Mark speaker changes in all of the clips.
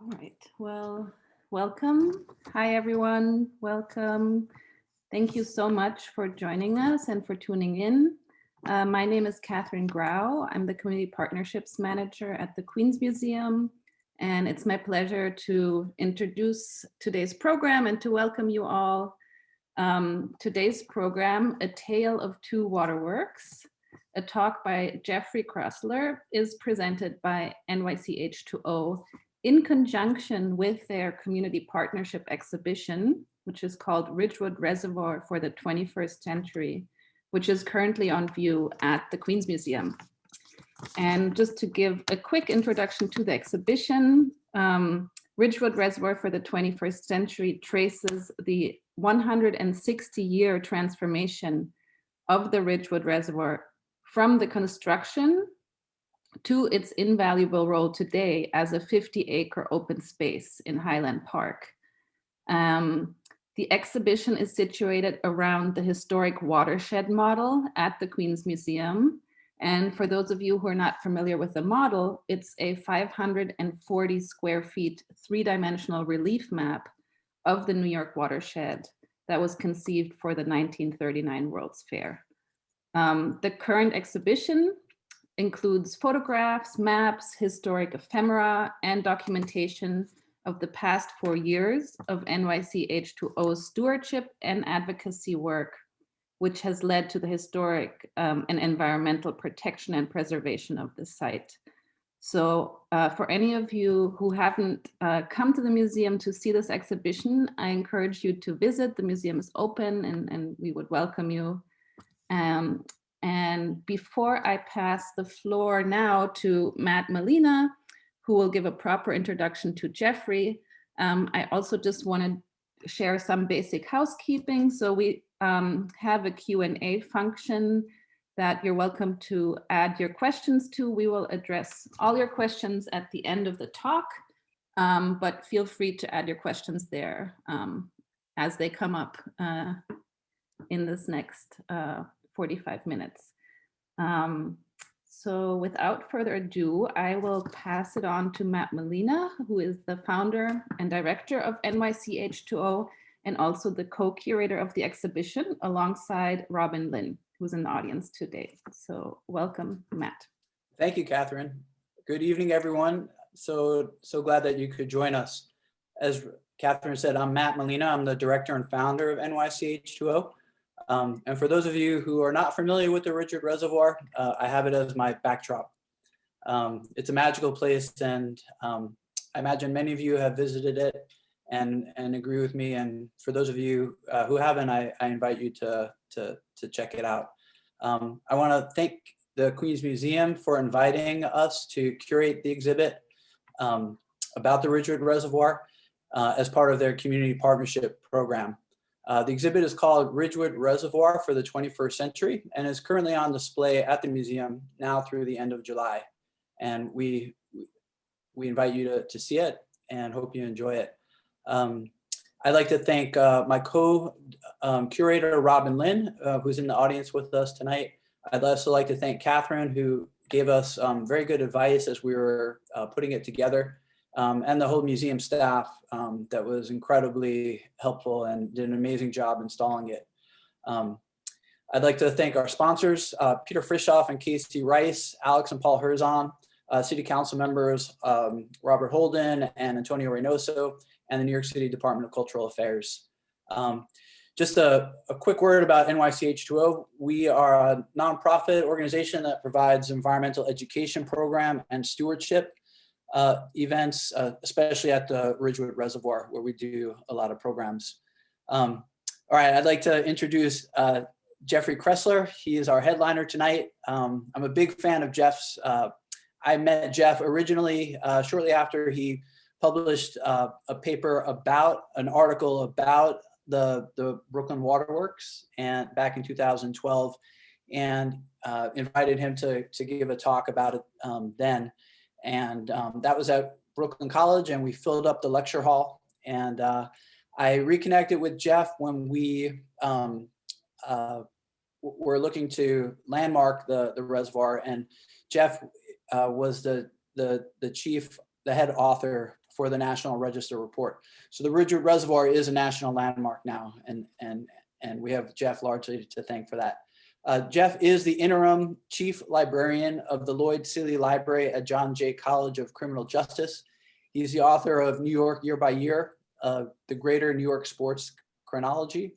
Speaker 1: All right, well, welcome. Hi, everyone. Welcome. Thank you so much for joining us and for tuning in. My name is Catherine Grau. I'm the Community Partnerships Manager at the Queens Museum, and it's my pleasure to introduce today's program and to welcome you all. Today's program, A Tale of Two Waterworks, a talk by Jeffrey Kroessler, is presented by NYC H20 in conjunction with their community partnership exhibition, which is called Ridgewood Reservoir for the 21st Century, which is currently on view at the Queens Museum. And just to give a quick introduction to the exhibition, Ridgewood Reservoir for the 21st Century traces the 160-year transformation of the Ridgewood Reservoir from the construction to its invaluable role today as a 50-acre open space in Highland Park. The exhibition is situated around the historic Watershed Model at the Queens Museum. And for those of you who are not familiar with the model, it's a 540 square feet, three-dimensional relief map of the New York watershed that was conceived for the 1939 World's Fair. The current exhibition includes photographs, maps, historic ephemera, and documentation of the past 4 years of NYC H20's stewardship and advocacy work, which has led to the historic and environmental protection and preservation of the site. So for any of you who haven't come to the museum to see this exhibition, I encourage you to visit. The museum is open and we would welcome you. And before I pass the floor now to Matt Molina, who will give a proper introduction to Jeffrey, I also just want to share some basic housekeeping. So we have a Q&A function that you're welcome to add your questions to. We will address all your questions at the end of the talk, but feel free to add your questions there as they come up in this next 45 minutes. So without further ado, I will pass it on to Matt Molina, who is the founder and director of NYC H20 and also the co-curator of the exhibition alongside Robin Lynn, who's in the audience today. So welcome, Matt.
Speaker 2: Thank you, Catherine. Good evening, everyone. So glad that you could join us. As Catherine said, I'm Matt Molina. I'm the director and founder of NYC H20. And for those of you who are not familiar with the Ridgewood Reservoir, I have it as my backdrop. It's a magical place, and I imagine many of you have visited it and agree with me. And for those of you who haven't, I invite you to check it out. I want to thank the Queens Museum for inviting us to curate the exhibit about the Ridgewood Reservoir as part of their community partnership program. The exhibit is called Ridgewood Reservoir for the 21st Century and is currently on display at the museum now through the end of July. And we invite you to see it and hope you enjoy it. I'd like to thank my co-curator, Robin Lynn, who's in the audience with us tonight. I'd also like to thank Catherine, who gave us very good advice as we were putting it together. And the whole museum staff that was incredibly helpful and did an amazing job installing it. I'd like to thank our sponsors, Peter Frischoff and Casey Rice, Alex and Paul Herzon, City Council members, Robert Holden and Antonio Reynoso, and the New York City Department of Cultural Affairs. Just a quick word about NYC H20. We are a nonprofit organization that provides environmental education program and stewardship events, especially at the Ridgewood Reservoir, where we do a lot of programs. All right, I'd like to introduce Jeffrey Kroessler. He is our headliner tonight. I'm a big fan of Jeff's. I met Jeff originally shortly after he published an article about the Brooklyn Waterworks and back in 2012, and invited him to give a talk about it then. And that was at Brooklyn College, and we filled up the lecture hall. And I reconnected with Jeff when we were looking to landmark the reservoir. And Jeff was the head author for the National Register report. So the Ridgewood Reservoir is a national landmark now, and we have Jeff largely to thank for that. Jeff is the interim chief librarian of the Lloyd Seeley Library at John Jay College of Criminal Justice. He's the author of New York Year by Year, the Greater New York Sports Chronology,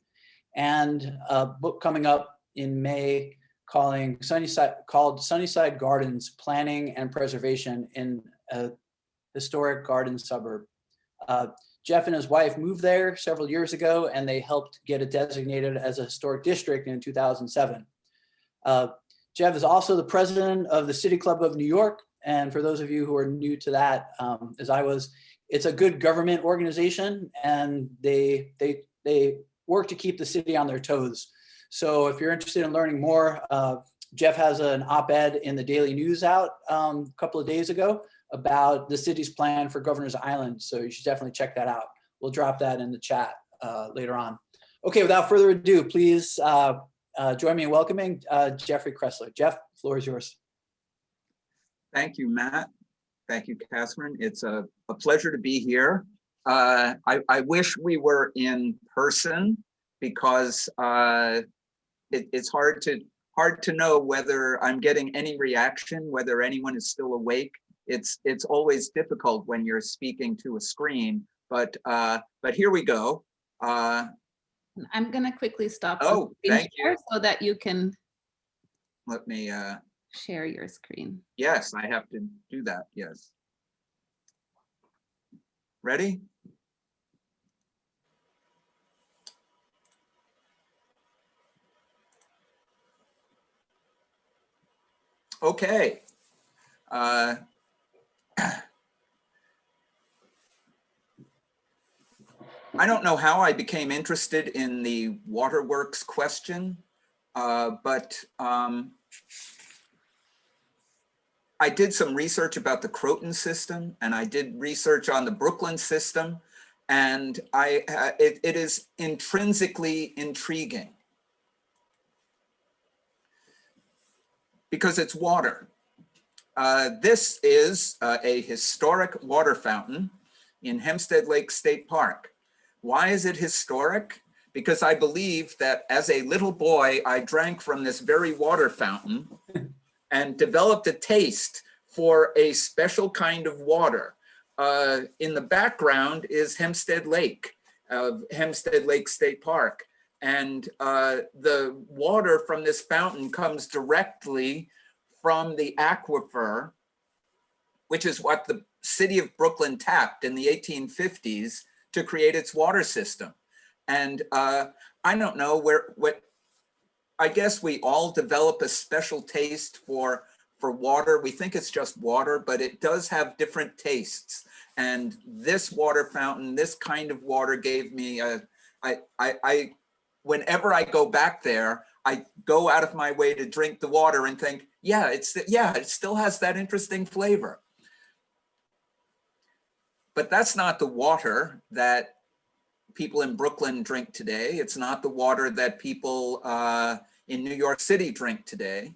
Speaker 2: and a book coming up in May called Sunnyside Gardens, Planning and Preservation in a Historic Garden Suburb. Jeff and his wife moved there several years ago, and they helped get it designated as a historic district in 2007. Jeff is also the president of the City Club of New York. And for those of you who are new to that, as I was, it's a good government organization, and they work to keep the city on their toes. So if you're interested in learning more, Jeff has an op-ed in the Daily News out a couple of days ago about the city's plan for Governor's Island. So you should definitely check that out. We'll drop that in the chat later on. Okay, without further ado, please join me in welcoming Jeffrey Kroessler. Jeff, the floor is yours.
Speaker 3: Thank you, Matt. Thank you, Catherine. It's a pleasure to be here. I wish we were in person because it's hard to know whether I'm getting any reaction, whether anyone is still awake. It's always difficult when you're speaking to a screen, but here we go.
Speaker 1: I'm gonna quickly stop.
Speaker 3: Oh, thank you.
Speaker 1: So that you can
Speaker 3: let me
Speaker 1: share your screen.
Speaker 3: Yes, I have to do that. Yes. Ready? Okay. I don't know how I became interested in the waterworks question, but I did some research about the Croton system, and I did research on the Brooklyn system, and it is intrinsically intriguing because it's water. This is a historic water fountain in Hempstead Lake State Park. Why is it historic? Because I believe that as a little boy, I drank from this very water fountain and developed a taste for a special kind of water. In the background is Hempstead Lake, Hempstead Lake State Park. And the water from this fountain comes directly from the aquifer, which is what the city of Brooklyn tapped in the 1850s to create its water system. And I don't know I guess we all develop a special taste for water. We think it's just water, but it does have different tastes. And this water fountain, this kind of water gave me whenever I go back there, I go out of my way to drink the water and think, yeah, it still has that interesting flavor. But that's not the water that people in Brooklyn drink today. It's not the water that people in New York City drink today.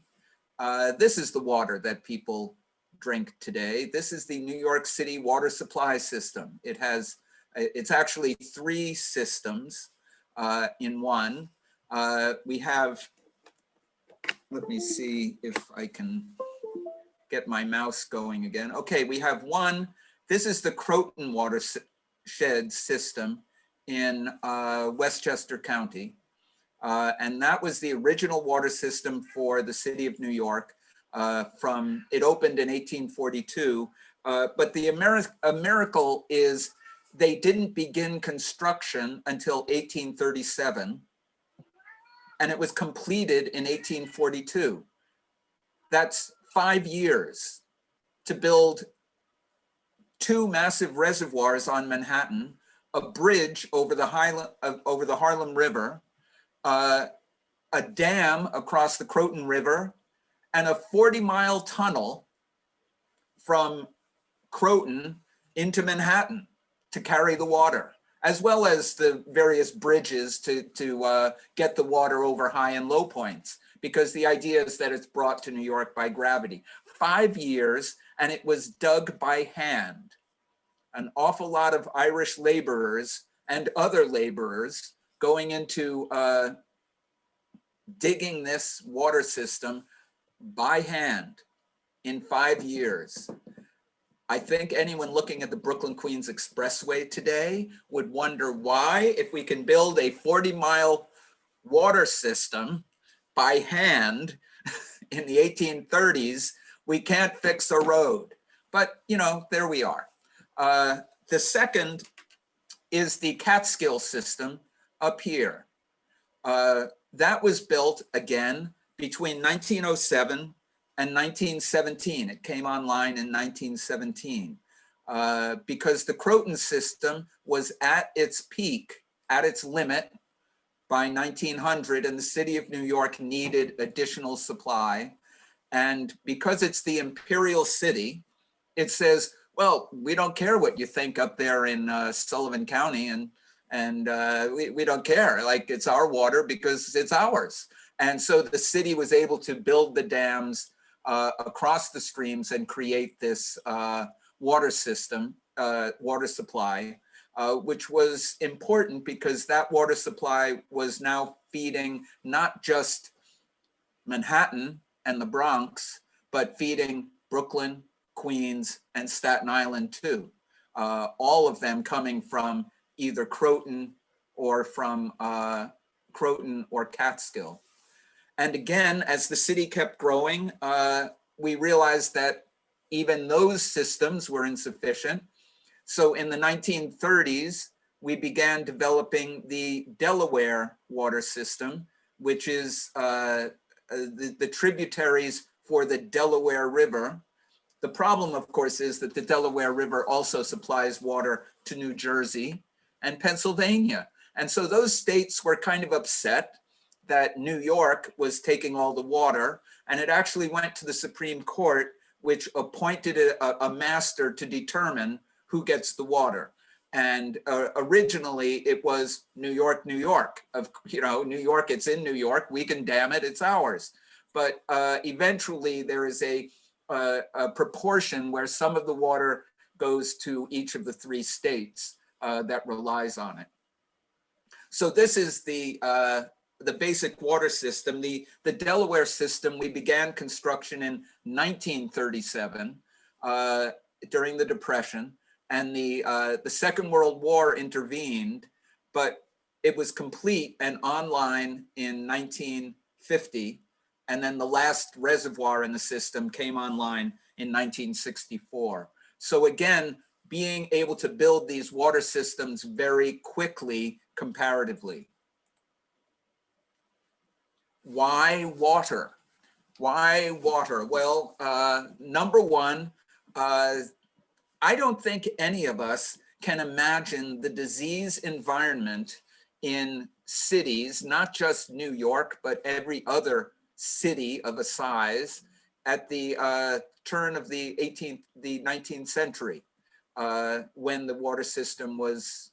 Speaker 3: This is the water that people drink today. This is the New York City water supply system. It's actually 3 systems in one. We have, let me see if I can get my mouse going again. Okay, we have one. This is the Croton watershed system in Westchester County. And that was the original water system for the city of New York. It opened in 1842. But a miracle is they didn't begin construction until 1837. And it was completed in 1842. That's 5 years to build 2 massive reservoirs on Manhattan, a bridge over the Harlem River, a dam across the Croton River, and a 40-mile tunnel from Croton into Manhattan to carry the water, as well as the various bridges to get the water over high and low points, because the idea is that it's brought to New York by gravity. 5 years, and it was dug by hand. an awful lot of Irish laborers and other laborers going into digging this water system by hand in 5 years. I think anyone looking at the Brooklyn-Queens Expressway today would wonder why, if we can build a 40-mile water system by hand in the 1830s, we can't fix a road. But, you know, there we are. The second is the Catskills system up here. That was built again between 1907 and 1917. It came online in 1917 because the Croton system was at its peak, at its limit by 1900, and the city of New York needed additional supply. And because it's the imperial city, it says, well, we don't care what you think up there in Sullivan County, and we don't care. Like, it's our water because it's ours. And so the city was able to build the dams across the streams and create this water system, water supply, which was important because that water supply was now feeding not just Manhattan and the Bronx, but feeding Brooklyn, Queens, and Staten Island too. All of them coming from either Croton or from Croton or Catskill. And again, as the city kept growing, we realized that even those systems were insufficient. So in the 1930s, we began developing the Delaware water system, which is the tributaries for the Delaware River. The problem, of course, is that the Delaware River also supplies water to New Jersey and Pennsylvania. And so those states were kind of upset that New York was taking all the water, and it actually went to the Supreme Court, which appointed a master to determine who gets the water. And originally it was New York, New York. New York, it's in New York, we can dam it, it's ours. But eventually there is a proportion where some of the water goes to each of the 3 states that relies on it. So this is the basic water system. The Delaware system, we began construction in 1937 during the Depression, and the Second World War intervened, but it was complete and online in 1950. And then the last reservoir in the system came online in 1964. So again, being able to build these water systems very quickly comparatively. Why water? Why water? Well, number one, I don't think any of us can imagine the disease environment in cities, not just New York, but every other city of a size at the turn of the 19th century, when the water system was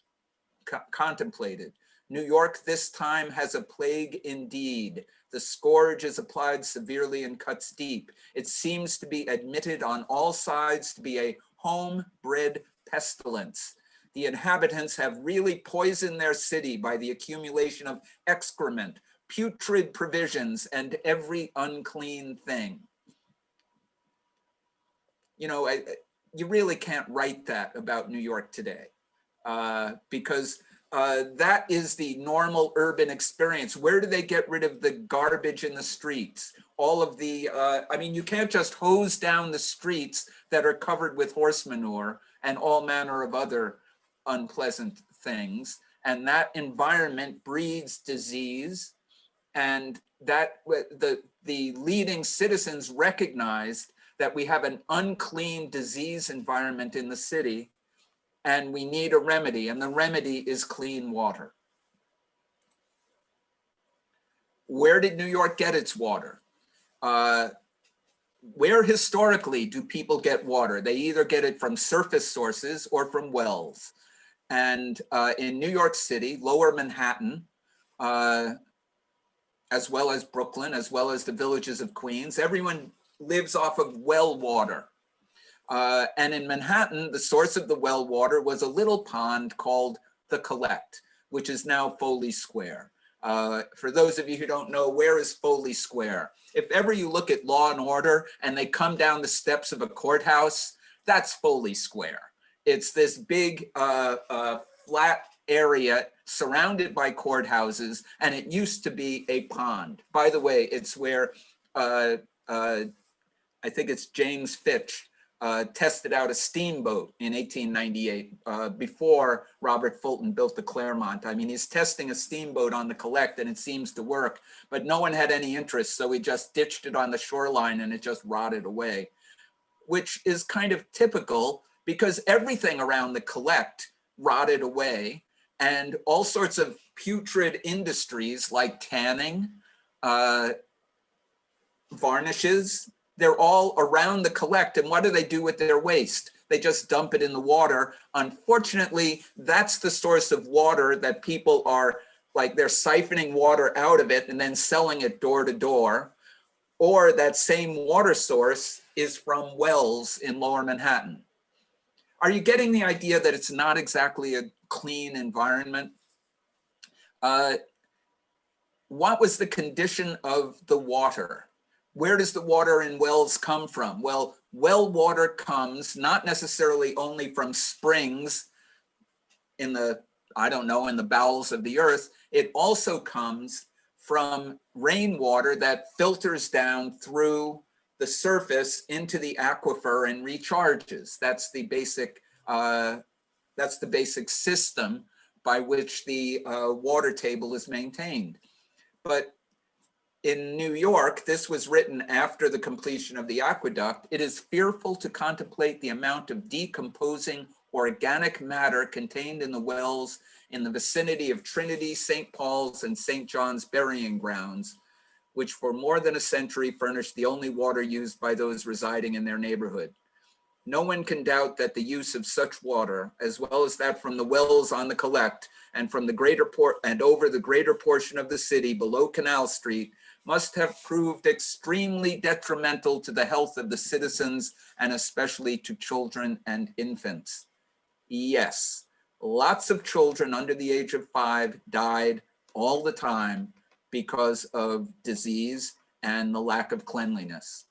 Speaker 3: contemplated. New York this time has a plague indeed. The scourge is applied severely and cuts deep. It seems to be admitted on all sides to be a homebred pestilence. The inhabitants have really poisoned their city by the accumulation of excrement, putrid provisions, and every unclean thing. You know, you really can't write that about New York today because that is the normal urban experience. Where do they get rid of the garbage in the streets? All of the, I mean, you can't just hose down the streets that are covered with horse manure and all manner of other unpleasant things. And that environment breeds disease. And that the leading citizens recognized that we have an unclean disease environment in the city, and we need a remedy, and the remedy is clean water. Where did New York get its water? Where historically do people get water? They either get it from surface sources or from wells. And in New York City, Lower Manhattan, as well as Brooklyn, as well as the villages of Queens, everyone lives off of well water. And in Manhattan, the source of the well water was a little pond called the Collect, which is now Foley Square. For those of you who don't know, where is Foley Square? If ever you look at Law and Order and they come down the steps of a courthouse, that's Foley Square. It's this big flat area surrounded by courthouses, and it used to be a pond. By the way, it's where I think it's James Fitch tested out a steamboat in 1898 before Robert Fulton built the Claremont. I mean, he's testing a steamboat on the Collect and it seems to work, but no one had any interest, so he just ditched it on the shoreline and it just rotted away, which is kind of typical because everything around the Collect rotted away, and all sorts of putrid industries like tanning, varnishes, they're all around the Collect. And what do they do with their waste? They just dump it in the water. Unfortunately, that's the source of water that people are like, they're siphoning water out of it and then selling it door to door. Or that same water source is from wells in Lower Manhattan. Are you getting the idea that it's not exactly a clean environment? What was the condition of the water? Where does the water in wells come from? Well, well water comes not necessarily only from springs in the, I don't know, in the bowels of the earth. It also comes from rainwater that filters down through the surface into the aquifer and recharges. That's the basic system by which the water table is maintained. But in New York, this was written after the completion of the aqueduct. It is fearful to contemplate the amount of decomposing organic matter contained in the wells in the vicinity of Trinity, St. Paul's, and St. John's burying grounds, which for more than a century furnished the only water used by those residing in their neighborhood. No one can doubt that the use of such water, as well as that from the wells on the Collect and from the greater and over the greater portion of the city below Canal Street, must have proved extremely detrimental to the health of the citizens and especially to children and infants. Yes, lots of children under the age of 5 died all the time because of disease and the lack of cleanliness.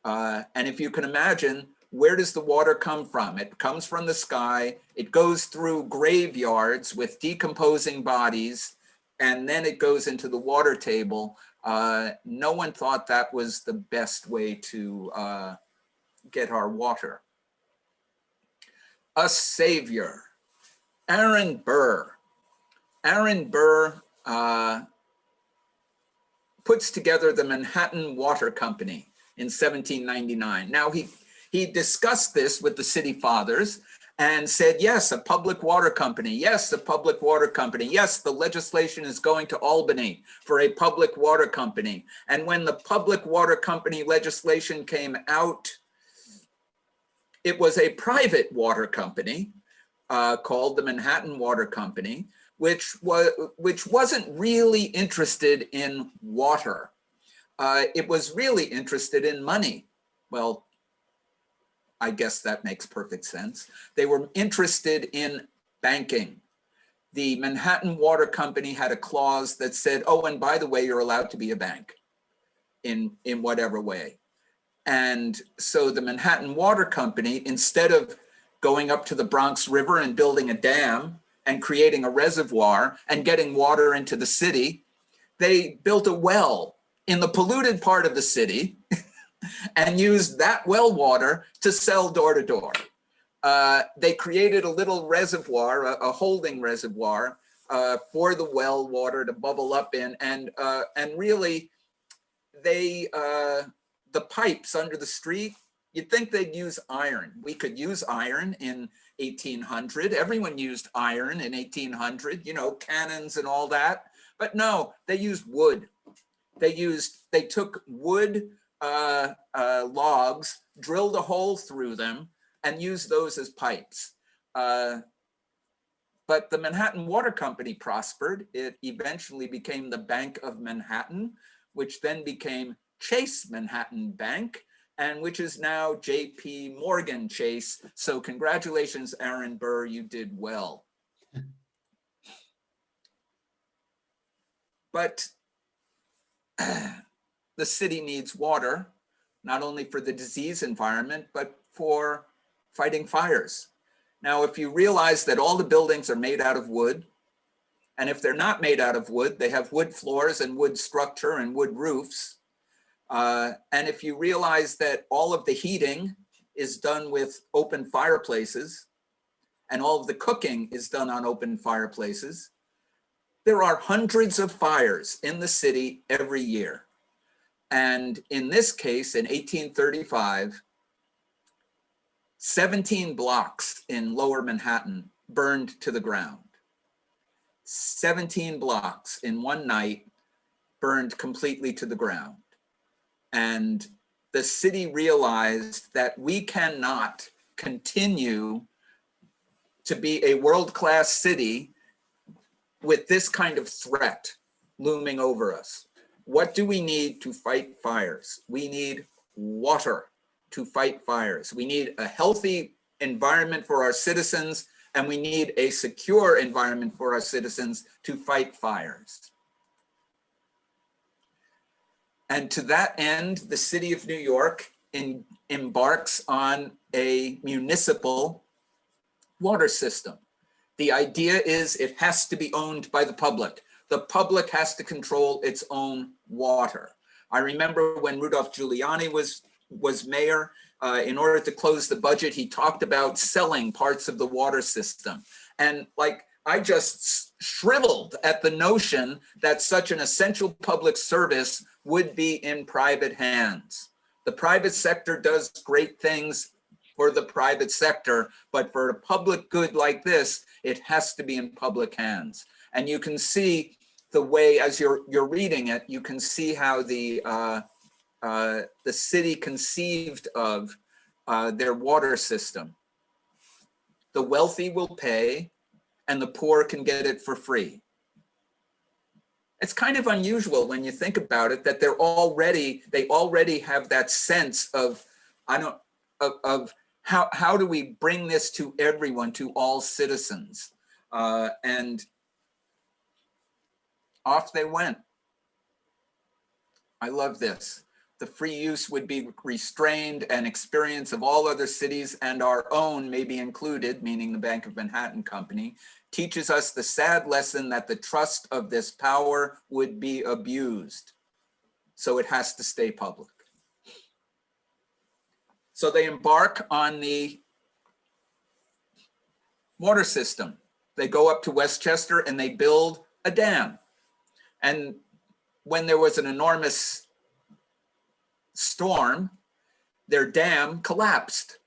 Speaker 3: And if you can imagine, where does the water come from? It comes from the sky, it goes through graveyards with decomposing bodies, and then it goes into the water table. No one thought that was the best way to get our water. A savior, Aaron Burr. Aaron Burr puts together the Manhattan Water Company in 1799. Now he discussed this with the city fathers and said, yes, a public water company. Yes, a public water company. Yes, the legislation is going to Albany for a public water company. And when the public water company legislation came out, it was a private water company called the Manhattan Water Company, which wasn't really interested in water. It was really interested in money. Well, I guess that makes perfect sense. They were interested in banking. The Manhattan Water Company had a clause that said, oh, and by the way, you're allowed to be a bank in whatever way. And so the Manhattan Water Company, instead of going up to the Bronx River and building a dam and creating a reservoir and getting water into the city, they built a well in the polluted part of the city and used that well water to sell door to door. They created a little reservoir, a holding reservoir for the well water to bubble up in, and really, the pipes under the street, you'd think they'd use iron. We could use iron in 1800. Everyone used iron in 1800, you know, cannons and all that. But no, they used wood. They took wood logs, drilled a hole through them, and used those as pipes. But the Manhattan Water Company prospered. It eventually became the Bank of Manhattan, which then became Chase Manhattan Bank. and which is now JP Morgan Chase. So congratulations, Aaron Burr, you did well. But the city needs water, not only for the disease environment, but for fighting fires. Now, if you realize that all the buildings are made out of wood, and if they're not made out of wood, they have wood floors and wood structure and wood roofs. And if you realize that all of the heating is done with open fireplaces, and all of the cooking is done on open fireplaces, there are hundreds of fires in the city every year. And in this case, in 1835, 17 blocks in Lower Manhattan burned to the ground. 17 blocks in one night burned completely to the ground. And the city realized that we cannot continue to be a world-class city with this kind of threat looming over us. What do we need to fight fires? We need water to fight fires. We need a healthy environment for our citizens, and we need a secure environment for our citizens to fight fires. And to that end, the city of New York embarks on a municipal water system. The idea is it has to be owned by the public. The public has to control its own water. I remember when Rudolph Giuliani was mayor, in order to close the budget, he talked about selling parts of the water system. And like, I just shriveled at the notion that such an essential public service would be in private hands. The private sector does great things for the private sector, but for a public good like this, it has to be in public hands. And you can see the way, as you're reading it, you can see how the city conceived of their water system. The wealthy will pay, and the poor can get it for free. It's kind of unusual when you think about it that they already have that sense of how do we bring this to everyone, to all citizens, and off they went. I love this. The free use would be restrained, and experience of all other cities and our own may be included, meaning the Bank of Manhattan Company, teaches us the sad lesson that the trust of this power would be abused. So it has to stay public. So they embark on the water system. They go up to Westchester and they build a dam. And when there was an enormous storm, their dam collapsed.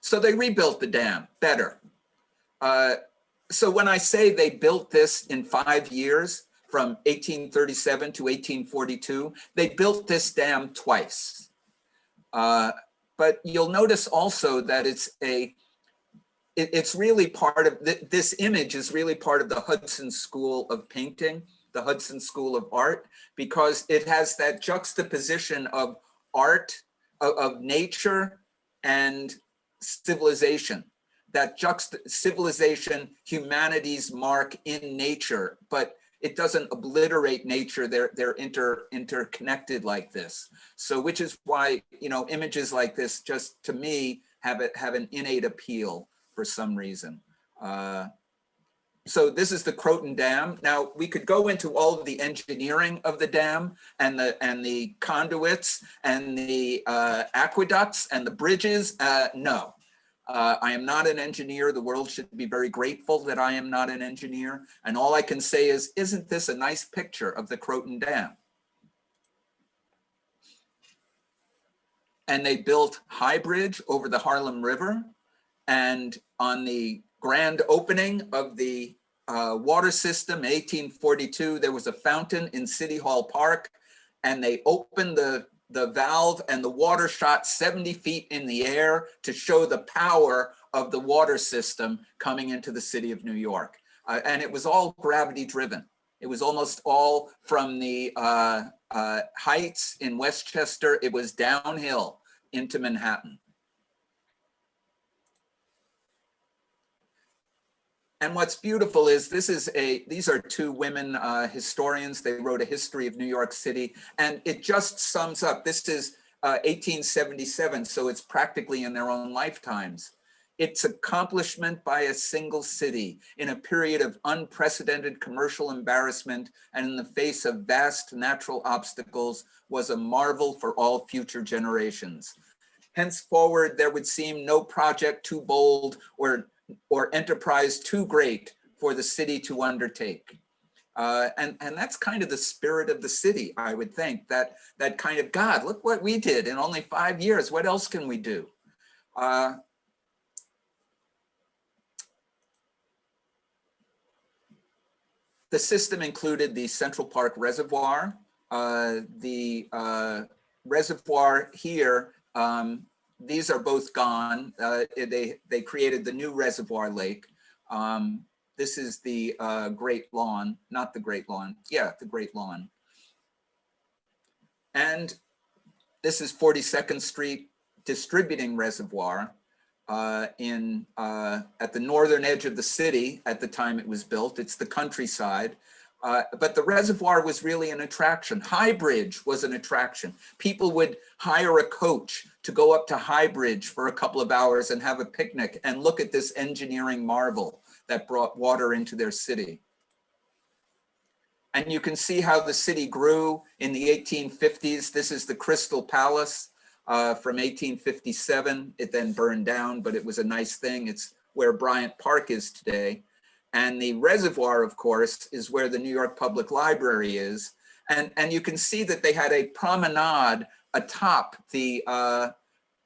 Speaker 3: So they rebuilt the dam better. So when I say they built this in 5 years, from 1837 to 1842, they built this dam twice. But you'll notice also that it's really part of, this image is really part of the Hudson School of Painting, the Hudson School of Art, because it has that juxtaposition of art, of nature and civilization. That civilization, humanity's mark in nature, but it doesn't obliterate nature. They're interconnected like this. So, which is why, images like this just, to me, have an innate appeal for some reason. So this is the Croton Dam. Now we could go into all of the engineering of the dam and the conduits and the aqueducts and the bridges. No, I am not an engineer. The world should be very grateful that I am not an engineer. And all I can say is, isn't this a nice picture of the Croton Dam? And they built High Bridge over the Harlem River. And on the grand opening of the water system in 1842, there was a fountain in City Hall Park, and they opened the valve and the water shot 70 feet in the air to show the power of the water system coming into the city of New York. And it was all gravity driven. It was almost all from the heights in Westchester. It was downhill into Manhattan. And what's beautiful is these are two women historians. They wrote a history of New York City, and it just sums up. This is 1877, so it's practically in their own lifetimes. Its accomplishment by a single city in a period of unprecedented commercial embarrassment and in the face of vast natural obstacles was a marvel for all future generations. Henceforward, there would seem no project too bold or enterprise too great for the city to undertake. And that's kind of the spirit of the city, I would think, that kind of, God, look what we did in only 5 years. What else can we do? The system included the Central Park Reservoir. The reservoir here, these are both gone. They created the new reservoir lake. This is the Great Lawn, not the Great Lawn. Yeah, the Great Lawn. And this is 42nd Street Distributing Reservoir at the northern edge of the city at the time it was built. It's the countryside. But the reservoir was really an attraction. High Bridge was an attraction. People would hire a coach to go up to High Bridge for a couple of hours and have a picnic and look at this engineering marvel that brought water into their city. And you can see how the city grew in the 1850s. This is the Crystal Palace from 1857. It then burned down, but it was a nice thing. It's where Bryant Park is today. And the reservoir, of course, is where the New York Public Library is. And you can see that they had a promenade atop the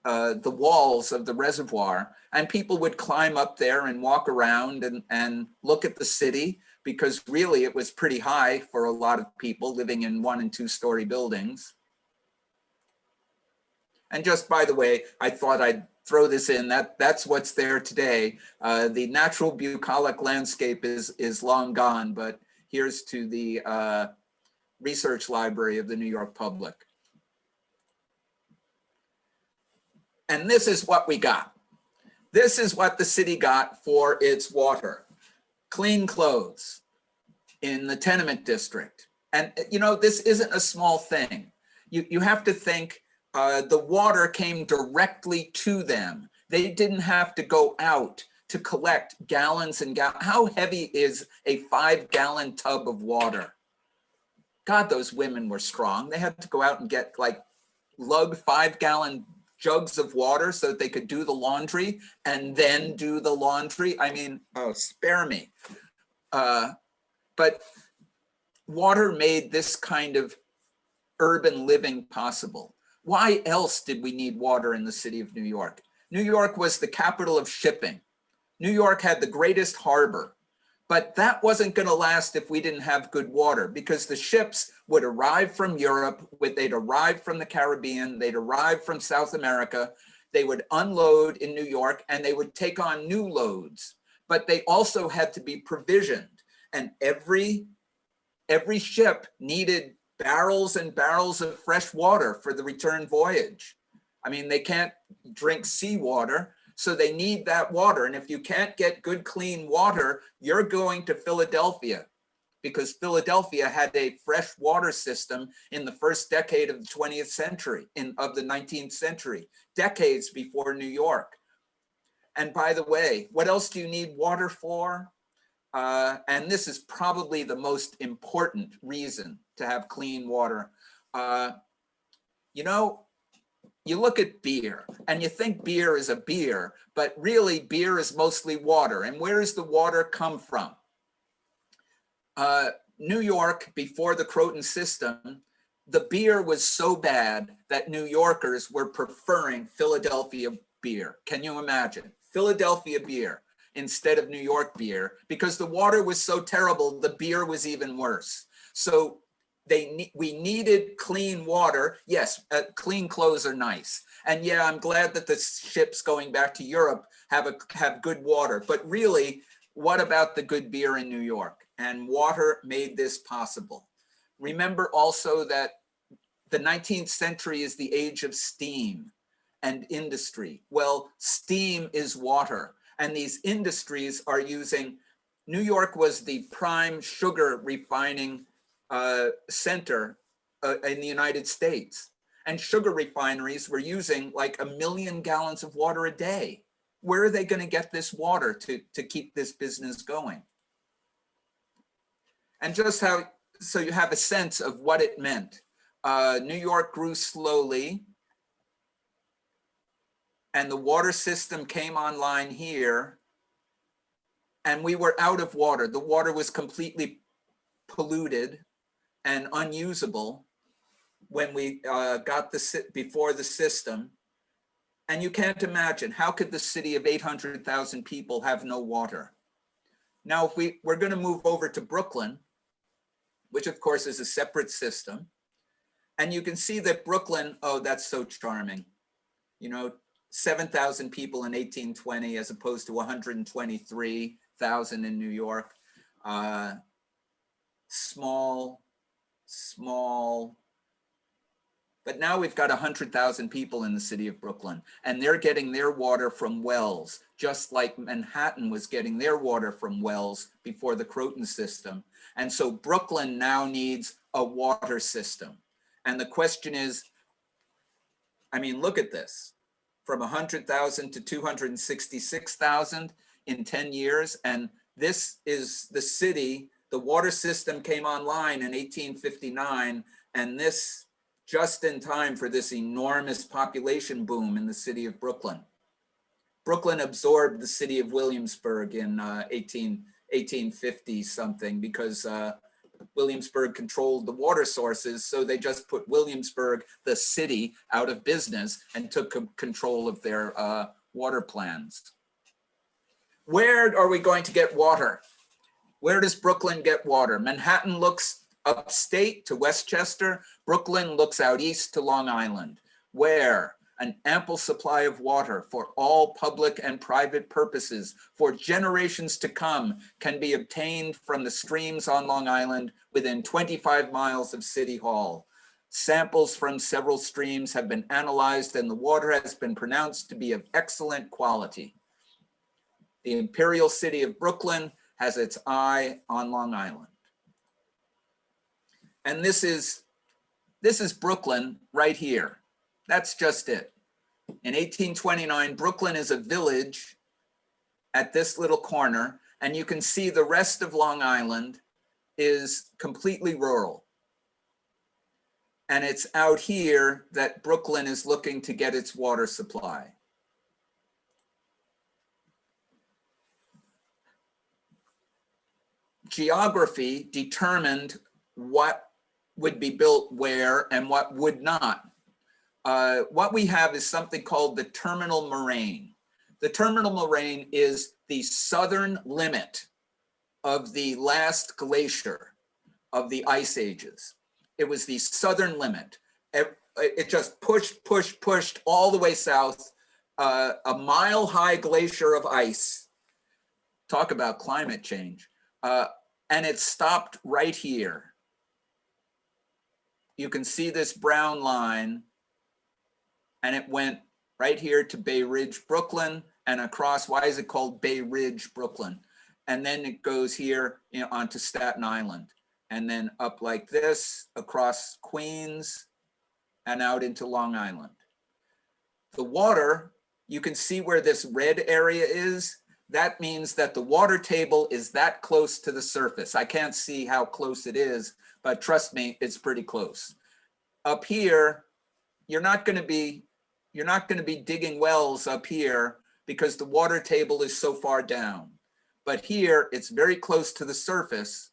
Speaker 3: walls of the reservoir. And people would climb up there and walk around and look at the city, because really it was pretty high for a lot of people living in 1- and 2-story buildings. And just by the way, I thought I'd throw this in, that's what's there today. The natural bucolic landscape is long gone, but here's to the research library of the New York Public. And this is what we got. This is what the city got for its water. Clean clothes in the tenement district. And you know, this isn't a small thing. You have to think, the water came directly to them. They didn't have to go out to collect gallons and gallons. How heavy is a 5-gallon tub of water? God, those women were strong. They had to go out and get lug 5-gallon jugs of water so that they could do the laundry and then do the laundry. I mean, oh, spare me. But water made this kind of urban living possible. Why else did we need water in the city of New York? New York was the capital of shipping. New York had the greatest harbor, but that wasn't going to last if we didn't have good water, because the ships would arrive from Europe, they'd arrive from the Caribbean, they'd arrive from South America, they would unload in New York and they would take on new loads, but they also had to be provisioned. And every ship needed barrels and barrels of fresh water for the return voyage. I mean, they can't drink seawater, so they need that water. And if you can't get good, clean water, you're going to Philadelphia, because Philadelphia had a fresh water system in the first decade of the 20th century, of the 19th century, decades before New York. And by the way, what else do you need water for? And this is probably the most important reason to have clean water. You know, you look at beer and you think beer is a beer, but really beer is mostly water. And where does the water come from? New York, before the Croton system, the beer was so bad that New Yorkers were preferring Philadelphia beer. Can you imagine? Philadelphia beer instead of New York beer, because the water was so terrible, the beer was even worse. So we needed clean water. Yes, clean clothes are nice. And yeah, I'm glad that the ships going back to Europe have good water. But really, what about the good beer in New York? And water made this possible. Remember also that the 19th century is the age of steam. and industry. Well, steam is water, and these industries are using, New York was the prime sugar refining center in the United States. And sugar refineries were using like 1 million gallons of water a day. Where are they going to get this water to keep this business going? And just how, so you have a sense of what it meant. New York grew slowly, and the water system came online here, and we were out of water. The water was completely polluted and unusable when we got before the system. And you can't imagine, how could the city of 800,000 people have no water? Now, if we're going to move over to Brooklyn, which of course is a separate system, and you can see that Brooklyn, oh, that's so charming. You know, 7,000 people in 1820 as opposed to 123,000 in New York. Small, but now we've got 100,000 people in the city of Brooklyn, and they're getting their water from wells, just like Manhattan was getting their water from wells before the Croton system. And so Brooklyn now needs a water system. And the question is, I mean, look at this, from 100,000 to 266,000 in 10 years. And this is the city. The water system came online in 1859, and this just in time for this enormous population boom in the city of Brooklyn. Brooklyn absorbed the city of Williamsburg in 1850 something because Williamsburg controlled the water sources. So they just put Williamsburg, the city, out of business and took control of their water plans. Where are we going to get water? Where does Brooklyn get water? Manhattan looks upstate to Westchester. Brooklyn looks out east to Long Island, where an ample supply of water for all public and private purposes for generations to come can be obtained from the streams on Long Island within 25 miles of City Hall. Samples from several streams have been analyzed, and the water has been pronounced to be of excellent quality. The imperial city of Brooklyn has its eye on Long Island. And this is Brooklyn right here. That's just it. In 1829, Brooklyn is a village at this little corner, and you can see the rest of Long Island is completely rural. And it's out here that Brooklyn is looking to get its water supply. Geography determined what would be built where and what would not. What we have is something called the terminal moraine. The terminal moraine is the southern limit of the last glacier of the ice ages. It was the southern limit. It just pushed all the way south, a mile-high glacier of ice. Talk about climate change. And it stopped right here. You can see this brown line, and it went right here to Bay Ridge, Brooklyn, and across. Why is it called Bay Ridge, Brooklyn? And then it goes here, you know, onto Staten Island, and then up like this across Queens and out into Long Island. The water, you can see where this red area is. That means that the water table is that close to the surface. I can't see how close it is, but trust me, it's pretty close. Up here, you're not going to be digging wells up here because the water table is so far down. But here, it's very close to the surface.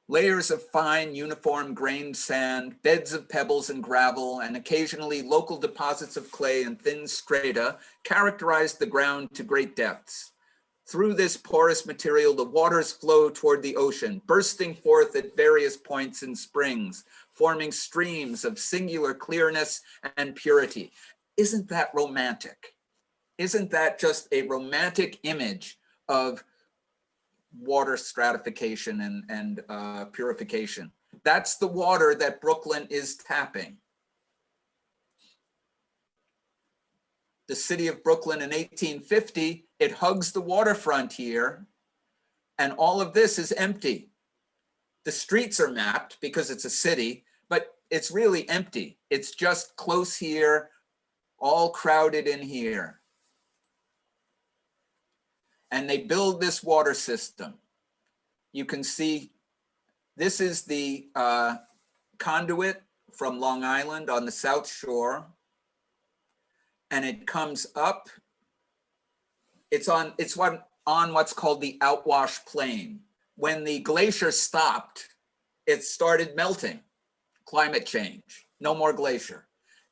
Speaker 3: Layers of fine, uniform grained sand, beds of pebbles and gravel, and occasionally local deposits of clay and thin strata characterize the ground to great depths. Through this porous material, the waters flow toward the ocean, bursting forth at various points in springs, forming streams of singular clearness and purity. Isn't that romantic? Isn't that just a romantic image of water stratification and purification? That's the water that Brooklyn is tapping. The city of Brooklyn in 1850, it hugs the waterfront here, and all of this is empty. The streets are mapped because it's a city, but it's really empty. It's just close here, all crowded in here. And they build this water system. You can see this is the conduit from Long Island on the South Shore. And it comes up, it's on what's called the outwash plain. When the glacier stopped, it started melting, climate change, no more glacier.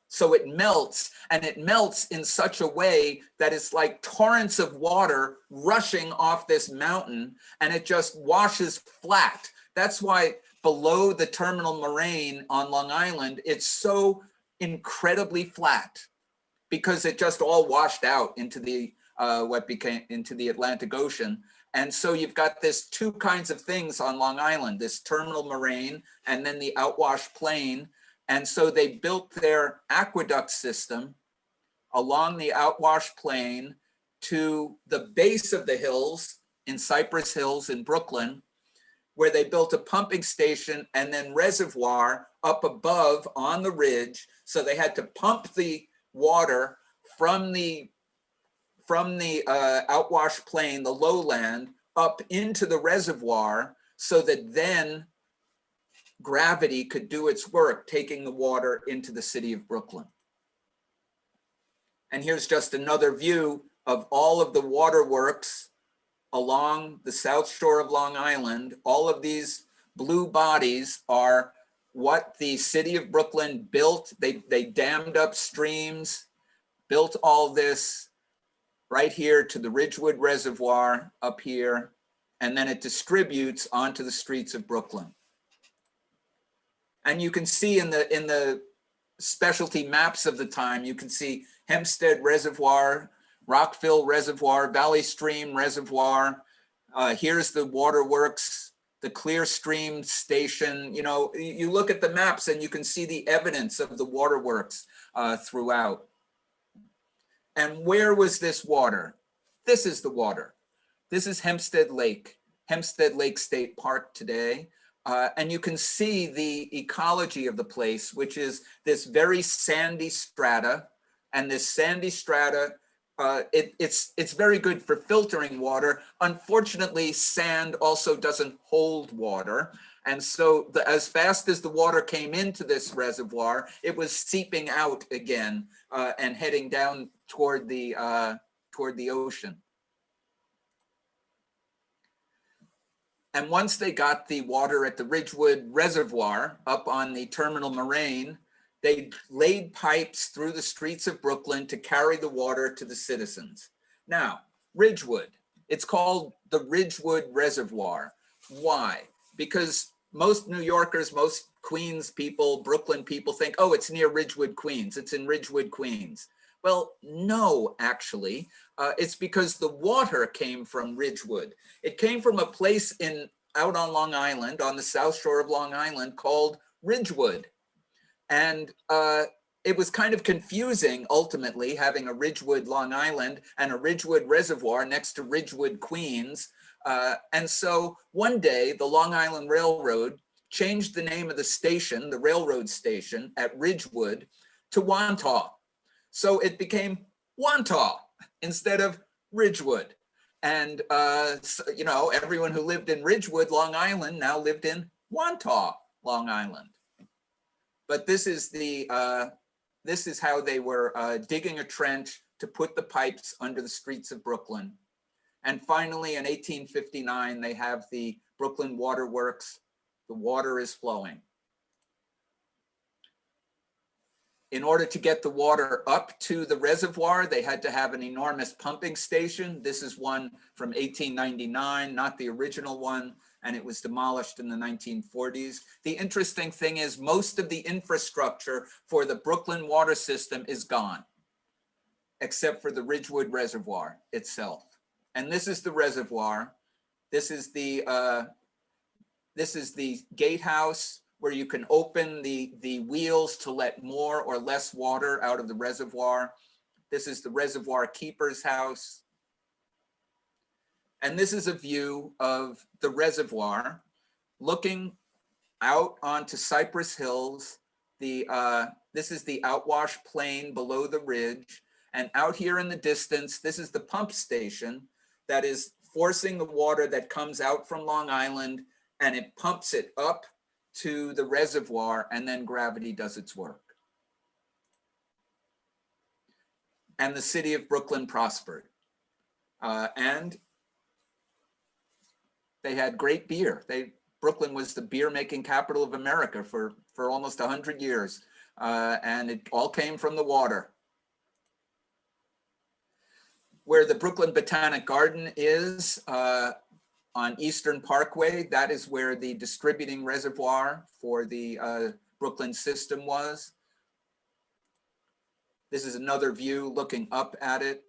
Speaker 3: So it melts, and it melts in such a way that it's like torrents of water rushing off this mountain, and it just washes flat. That's why below the terminal moraine on Long Island, it's so incredibly flat, because it just all washed out into the into the Atlantic Ocean. And so you've got this two kinds of things on Long Island, this terminal moraine and then the outwash plain. And so they built their aqueduct system along the outwash plain to the base of the hills in Cypress Hills in Brooklyn, where they built a pumping station and then reservoir up above on the ridge. So they had to pump the water from the outwash plain, the lowland, up into the reservoir, so that then gravity could do its work, taking the water into the city of Brooklyn. And here's just another view of all of the waterworks along the South Shore of Long Island. All of these blue bodies are what the city of Brooklyn built. They dammed up streams, built all this right here to the Ridgewood Reservoir up here, and then it distributes onto the streets of Brooklyn. And you can see in the specialty maps of the time, you can see Hempstead Reservoir, Rockville Reservoir, Valley Stream Reservoir. Here's the waterworks, the Clear Stream Station. You know, you look at the maps and you can see the evidence of the waterworks throughout. And where was this water? This is the water. This is Hempstead Lake State Park today. And you can see the ecology of the place, which is this very sandy strata. And this sandy strata, it's very good for filtering water. Unfortunately, sand also doesn't hold water. And so as fast as the water came into this reservoir, it was seeping out again and heading down toward the ocean. And once they got the water at the Ridgewood Reservoir up on the terminal moraine, they laid pipes through the streets of Brooklyn to carry the water to the citizens. Now, Ridgewood, it's called the Ridgewood Reservoir. Why? Because most New Yorkers, most Queens people, Brooklyn people think, oh, it's near Ridgewood, Queens. It's in Ridgewood, Queens. Well, no, actually. It's because the water came from Ridgewood. It came from a place out on Long Island, on the South Shore of Long Island, called Ridgewood. And it was kind of confusing, ultimately, having a Ridgewood, Long Island, and a Ridgewood Reservoir next to Ridgewood, Queens. And so one day, the Long Island Railroad changed the name of the station, the railroad station at Ridgewood, to Wantagh. So it became Wantagh instead of Ridgewood. And, so, you know, everyone who lived in Ridgewood, Long Island, now lived in Wantagh, Long Island. But this is how they were digging a trench to put the pipes under the streets of Brooklyn. And finally, in 1859, they have the Brooklyn Waterworks. The water is flowing. In order to get the water up to the reservoir, they had to have an enormous pumping station. This is one from 1899, not the original one, and it was demolished in the 1940s. The interesting thing is most of the infrastructure for the Brooklyn water system is gone, except for the Ridgewood Reservoir itself. And this is the reservoir. This is the gatehouse where you can open the wheels to let more or less water out of the reservoir. This is the reservoir keeper's house. And this is a view of the reservoir looking out onto Cypress Hills. This is the outwash plain below the ridge. And out here in the distance, this is the pump station that is forcing the water that comes out from Long Island, and it pumps it up to the reservoir, and then gravity does its work. And the city of Brooklyn prospered. And they had great beer. Brooklyn was the beer making capital of America for almost 100 years. And it all came from the water. Where the Brooklyn Botanic Garden is, on Eastern Parkway, that is where the distributing reservoir for the Brooklyn system was. This is another view looking up at it.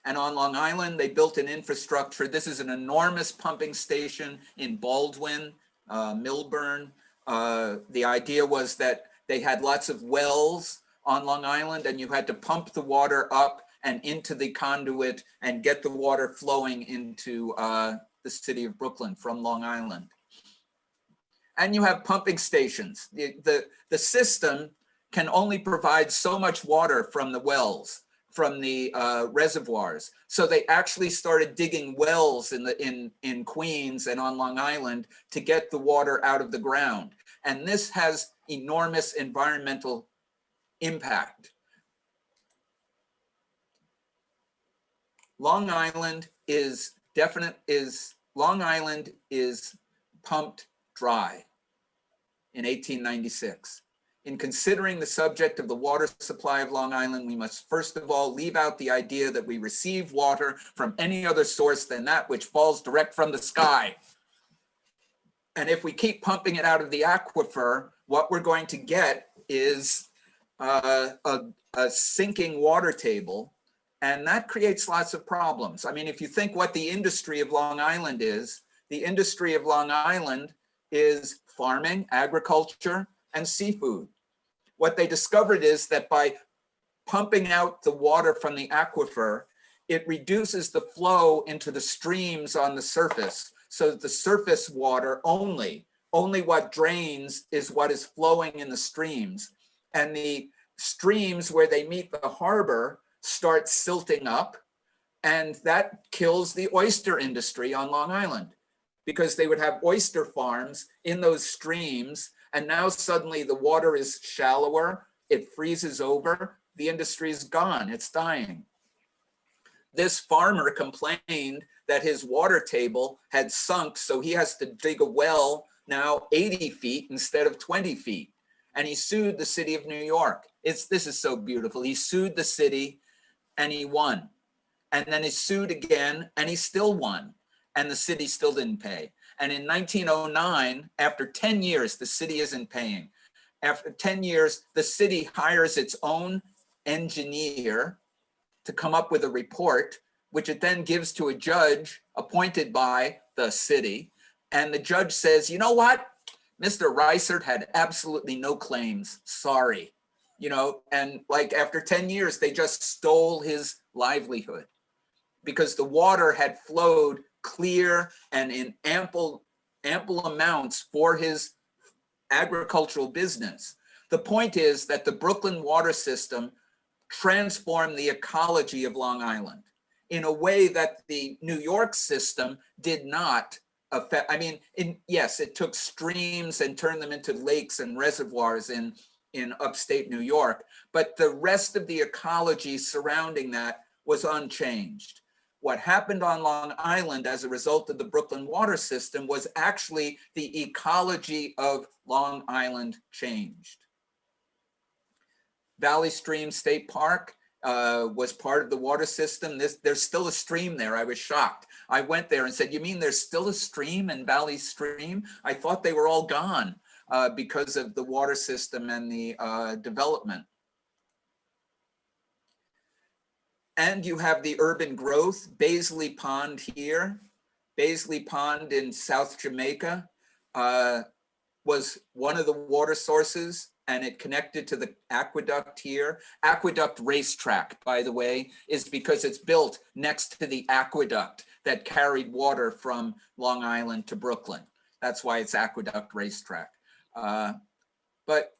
Speaker 3: And on Long Island, they built an infrastructure. This is an enormous pumping station in Baldwin, Milburn. The idea was that they had lots of wells on Long Island, and you had to pump the water up and into the conduit and get the water flowing into the city of Brooklyn from Long Island. And you have pumping stations. The system can only provide so much water from the wells, from the reservoirs. So they actually started digging wells in Queens and on Long Island to get the water out of the ground. And this has enormous environmental impact. Long Island is pumped dry in 1896. In considering the subject of the water supply of Long Island, we must first of all leave out the idea that we receive water from any other source than that which falls direct from the sky. And if we keep pumping it out of the aquifer, what we're going to get is a sinking water table. And that creates lots of problems. I mean, if you think what the industry of Long Island is, the industry of Long Island is farming, agriculture, and seafood. What they discovered is that by pumping out the water from the aquifer, it reduces the flow into the streams on the surface, so that the surface water only what drains is what is flowing in the streams. And the streams where they meet the harbor start silting up, and that kills the oyster industry on Long Island, because they would have oyster farms in those streams, and now suddenly the water is shallower, it freezes over, the industry is gone, it's dying. This farmer complained that his water table had sunk, so he has to dig a well now 80 feet instead of 20 feet. And he sued the city of New York. This is so beautiful. He sued the city and he won. And then he sued again and he still won. And the city still didn't pay. And in 1909, after 10 years, the city isn't paying. After 10 years, the city hires its own engineer to come up with a report, which it then gives to a judge appointed by the city. And the judge says, you know what? Mr. Reisert had absolutely no claims, sorry. You know, and like after 10 years, they just stole his livelihood because the water had flowed clear and in ample amounts for his agricultural business. The point is that the Brooklyn water system transformed the ecology of Long Island in a way that the New York system did not affect. I mean, yes, it took streams and turned them into lakes and reservoirs in upstate New York, but the rest of the ecology surrounding that was unchanged. What happened on Long Island as a result of the Brooklyn water system was actually the ecology of Long Island changed. Valley Stream State Park was part of the water system. There's still a stream there. I was shocked. I went there and said, you mean there's still a stream in Valley Stream? I thought they were all gone because of the water system and the development. And you have the urban growth, Baisley Pond here. Baisley Pond in South Jamaica was one of the water sources, and it connected to the aqueduct here. Aqueduct racetrack, by the way, is because it's built next to the aqueduct that carried water from Long Island to Brooklyn. That's why it's aqueduct racetrack. But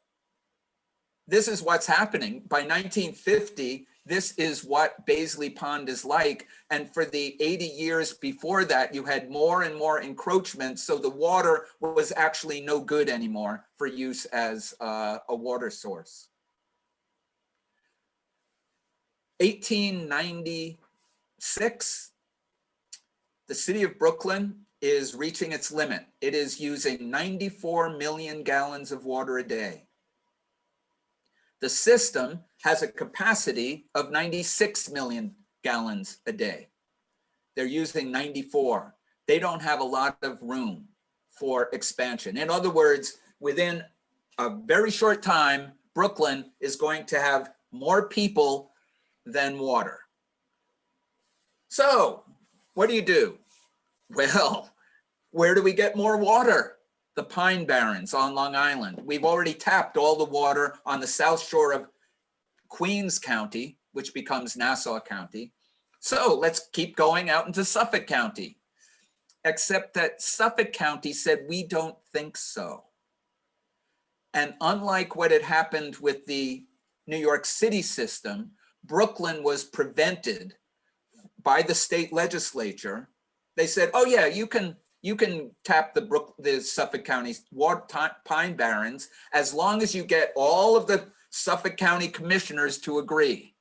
Speaker 3: this is what's happening. By 1950, this is what Baisley Pond is like. And for the 80 years before that, you had more and more encroachment. So the water was actually no good anymore for use as a water source. 1896, the city of Brooklyn is reaching its limit. It is using 94 million gallons of water a day. The system has a capacity of 96 million gallons a day. They're using 94. They don't have a lot of room for expansion. In other words, within a very short time, Brooklyn is going to have more people than water. So what do? Well, where do we get more water? The Pine Barrens on Long Island. We've already tapped all the water on the south shore of Queens County, which becomes Nassau County. So let's keep going out into Suffolk County. Except that Suffolk County said, we don't think so. And unlike what had happened with the New York City system, Brooklyn was prevented by the state legislature. They said, oh yeah, you can tap the Suffolk County Pine Barrens as long as you get all of the Suffolk County commissioners to agree.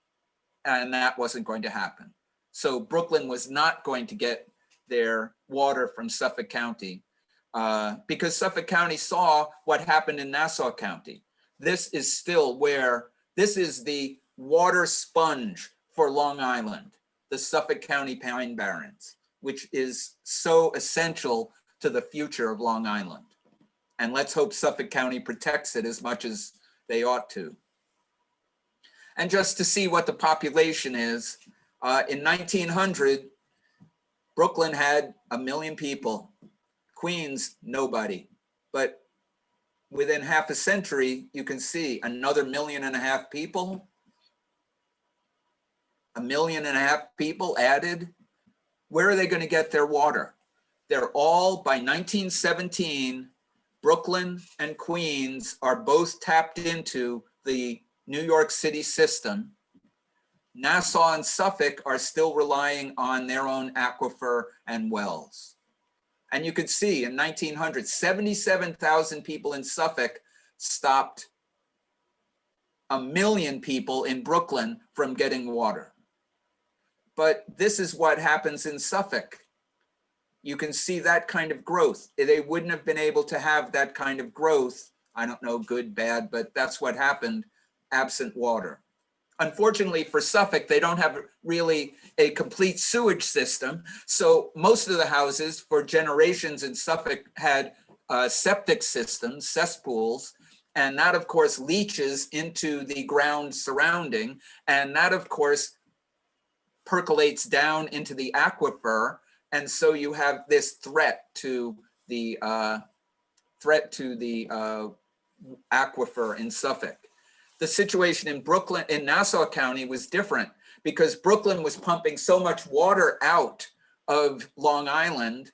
Speaker 3: And that wasn't going to happen. So Brooklyn was not going to get their water from Suffolk County because Suffolk County saw what happened in Nassau County. This is still this is the water sponge for Long Island, the Suffolk County Pine Barrens, which is so essential to the future of Long Island. And let's hope Suffolk County protects it as much as they ought to. And just to see what the population is, in 1900, Brooklyn had 1 million people. Queens, nobody. But within half a century, you can see another 1.5 million people. 1.5 million people added. Where are they going to get their water? They're all, by 1917, Brooklyn and Queens are both tapped into the New York City system. Nassau and Suffolk are still relying on their own aquifer and wells. And you could see in 1900, 77,000 people in Suffolk stopped 1 million people in Brooklyn from getting water. But this is what happens in Suffolk. You can see that kind of growth. They wouldn't have been able to have that kind of growth. I don't know, good, bad, but that's what happened, absent water. Unfortunately for Suffolk, they don't have really a complete sewage system. So most of the houses for generations in Suffolk had septic systems, cesspools, and that of course leaches into the ground surrounding. And that of course percolates down into the aquifer. And so you have this threat to the aquifer in Suffolk. The situation in Brooklyn, in Nassau County was different because Brooklyn was pumping so much water out of Long Island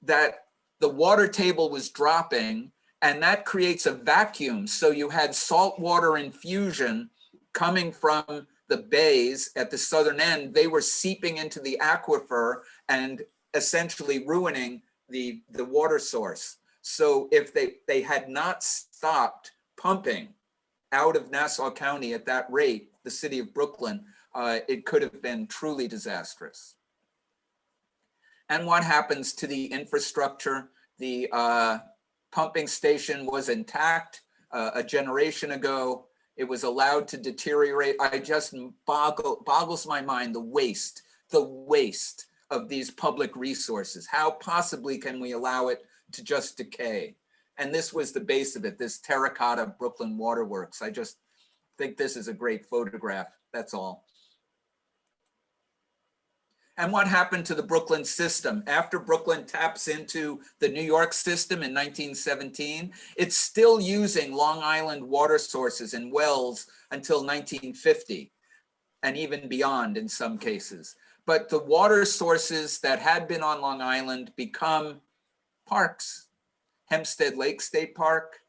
Speaker 3: that the water table was dropping, and that creates a vacuum. So you had saltwater infusion coming from the bays at the southern end. They were seeping into the aquifer and essentially ruining the water source. So if they had not stopped pumping out of Nassau County at that rate, the city of Brooklyn, it could have been truly disastrous. And what happens to the infrastructure? The pumping station was intact a generation ago. It was allowed to deteriorate. I just boggles my mind, the waste of these public resources. How possibly can we allow it to just decay? And this was the base of it, this terracotta Brooklyn Waterworks. I just think this is a great photograph, that's all. And what happened to the Brooklyn system? After Brooklyn taps into the New York system in 1917, it's still using Long Island water sources and wells until 1950, and even beyond in some cases. But the water sources that had been on Long Island become parks. Hempstead Lake State Park,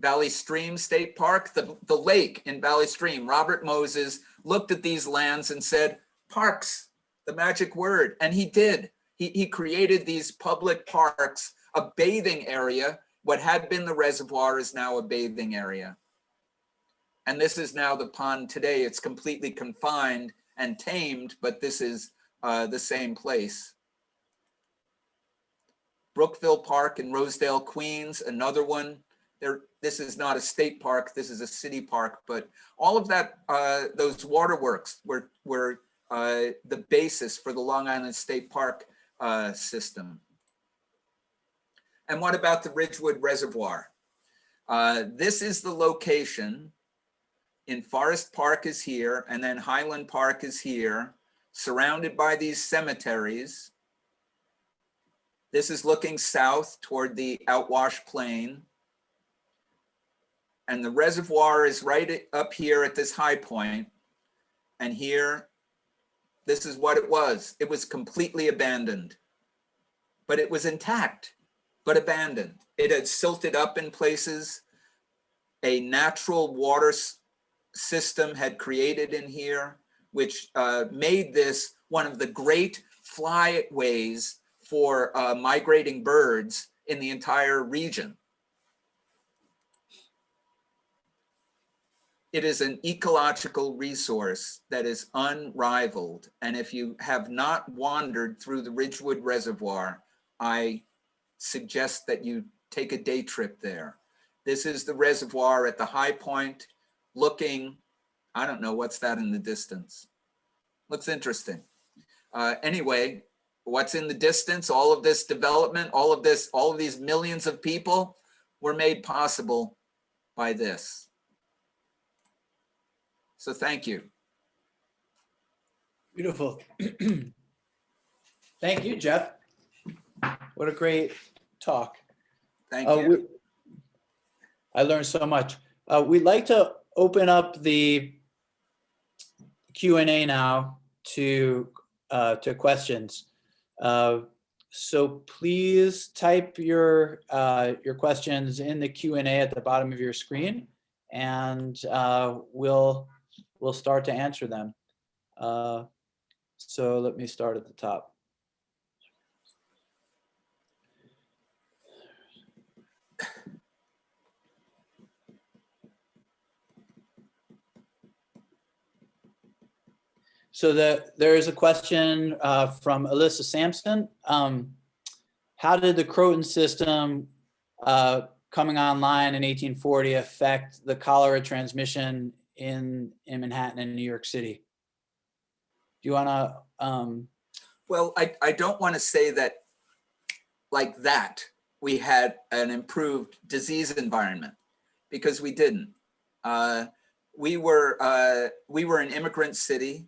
Speaker 3: Valley Stream State Park, the lake in Valley Stream. Robert Moses looked at these lands and said, parks, the magic word. And he did. He created these public parks, a bathing area. What had been the reservoir is now a bathing area. And this is now the pond today. It's completely confined and tamed, but this is the same place. Brookville Park in Rosedale, Queens, another one. This is not a state park, this is a city park, but all of that, those waterworks were the basis for the Long Island State Park system. And what about the Ridgewood Reservoir? This is the location. In Forest Park is here, and then Highland Park is here, surrounded by these cemeteries. This is looking south toward the outwash plain. And the reservoir is right up here at this high point. And here, this is what it was. It was completely abandoned, but it was intact, but abandoned. It had silted up in places. A natural water system had created in here, which made this one of the great flyways for migrating birds in the entire region. It is an ecological resource that is unrivaled. And if you have not wandered through the Ridgewood Reservoir, I suggest that you take a day trip there. This is the reservoir at the high point, looking, I don't know, what's that in the distance? Looks interesting. Anyway, what's in the distance? All of this development, all of these millions of people were made possible by this. So thank you.
Speaker 2: Beautiful. Thank you, Jeff. What a great talk.
Speaker 3: Thank you.
Speaker 2: I learned so much. We'd like to open up the Q&A now to questions. So please type your questions in the Q&A at the bottom of your screen, and we'll start to answer them. So let me start at the top. So there is a question from Alyssa Sampson. How did the Croton system coming online in 1840 affect the cholera transmission in Manhattan and New York City? Do you want to?
Speaker 3: Well, I don't want to say that like that we had an improved disease environment, because we didn't. We were an immigrant city,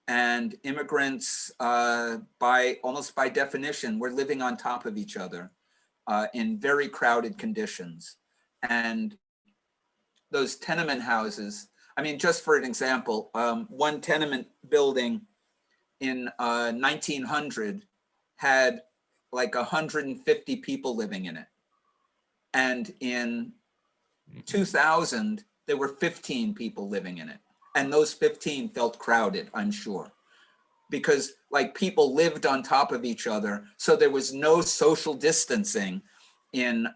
Speaker 3: and immigrants, almost by definition, were living on top of each other in very crowded conditions. And those tenement houses, I mean, just for an example, one tenement building in 1900 had like 150 people living in it. And in 2000, there were 15 people living in it. And those 15 felt crowded, I'm sure, because like people lived on top of each other. So there was no social distancing and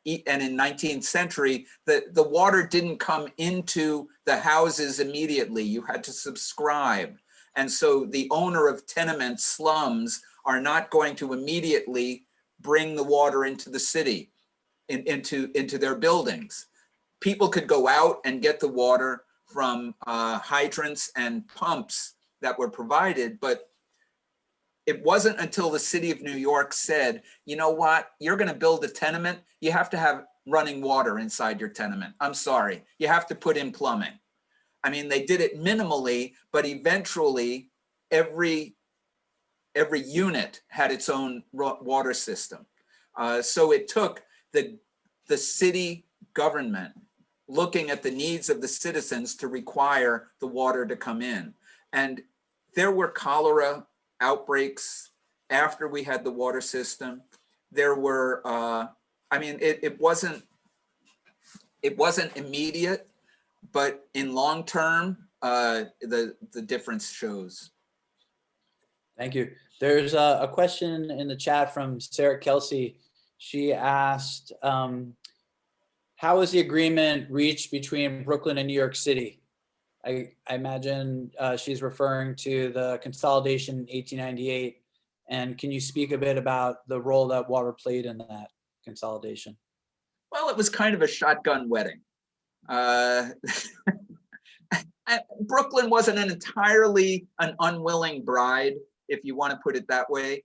Speaker 3: in 19th century, the water didn't come into the houses immediately. You had to subscribe. And so the owner of tenement slums are not going to immediately bring the water into the city, into their buildings. People could go out and get the water from hydrants and pumps that were provided, but it wasn't until the city of New York said, you know what, you're going to build a tenement, you have to have running water inside your tenement. I'm sorry, you have to put in plumbing. I mean, they did it minimally, but eventually every unit had its own water system. So it took the city government looking at the needs of the citizens to require the water to come in. And there were cholera outbreaks after we had the water system. There were, I mean, it wasn't immediate, but in long term, the difference shows.
Speaker 2: Thank you. There's a question in the chat from Sarah Kelsey. She asked, how was the agreement reached between Brooklyn and New York City? I imagine she's referring to the consolidation in 1898. And can you speak a bit about the role that water played in that consolidation?
Speaker 3: Well, it was kind of a shotgun wedding. Brooklyn wasn't entirely an unwilling bride, if you want to put it that way.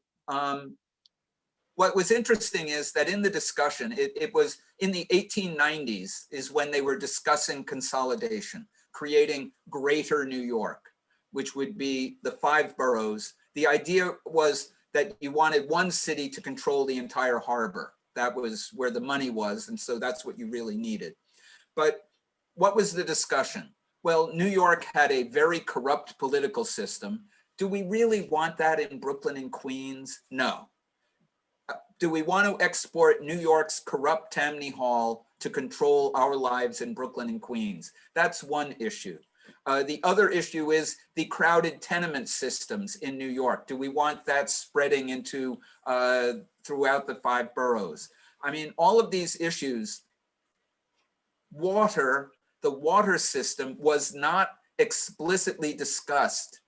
Speaker 3: What was interesting is that in the discussion, it was in the 1890s is when they were discussing consolidation, creating Greater New York, which would be the 5 boroughs. The idea was that you wanted one city to control the entire harbor. That was where the money was, and so that's what you really needed. But what was the discussion? Well, New York had a very corrupt political system. Do we really want that in Brooklyn and Queens? No. Do we want to export New York's corrupt Tammany Hall to control our lives in Brooklyn and Queens? That's one issue. The other issue is the crowded tenement systems in New York. Do we want that spreading into throughout the 5 boroughs? I mean, all of these issues, the water system was not explicitly discussed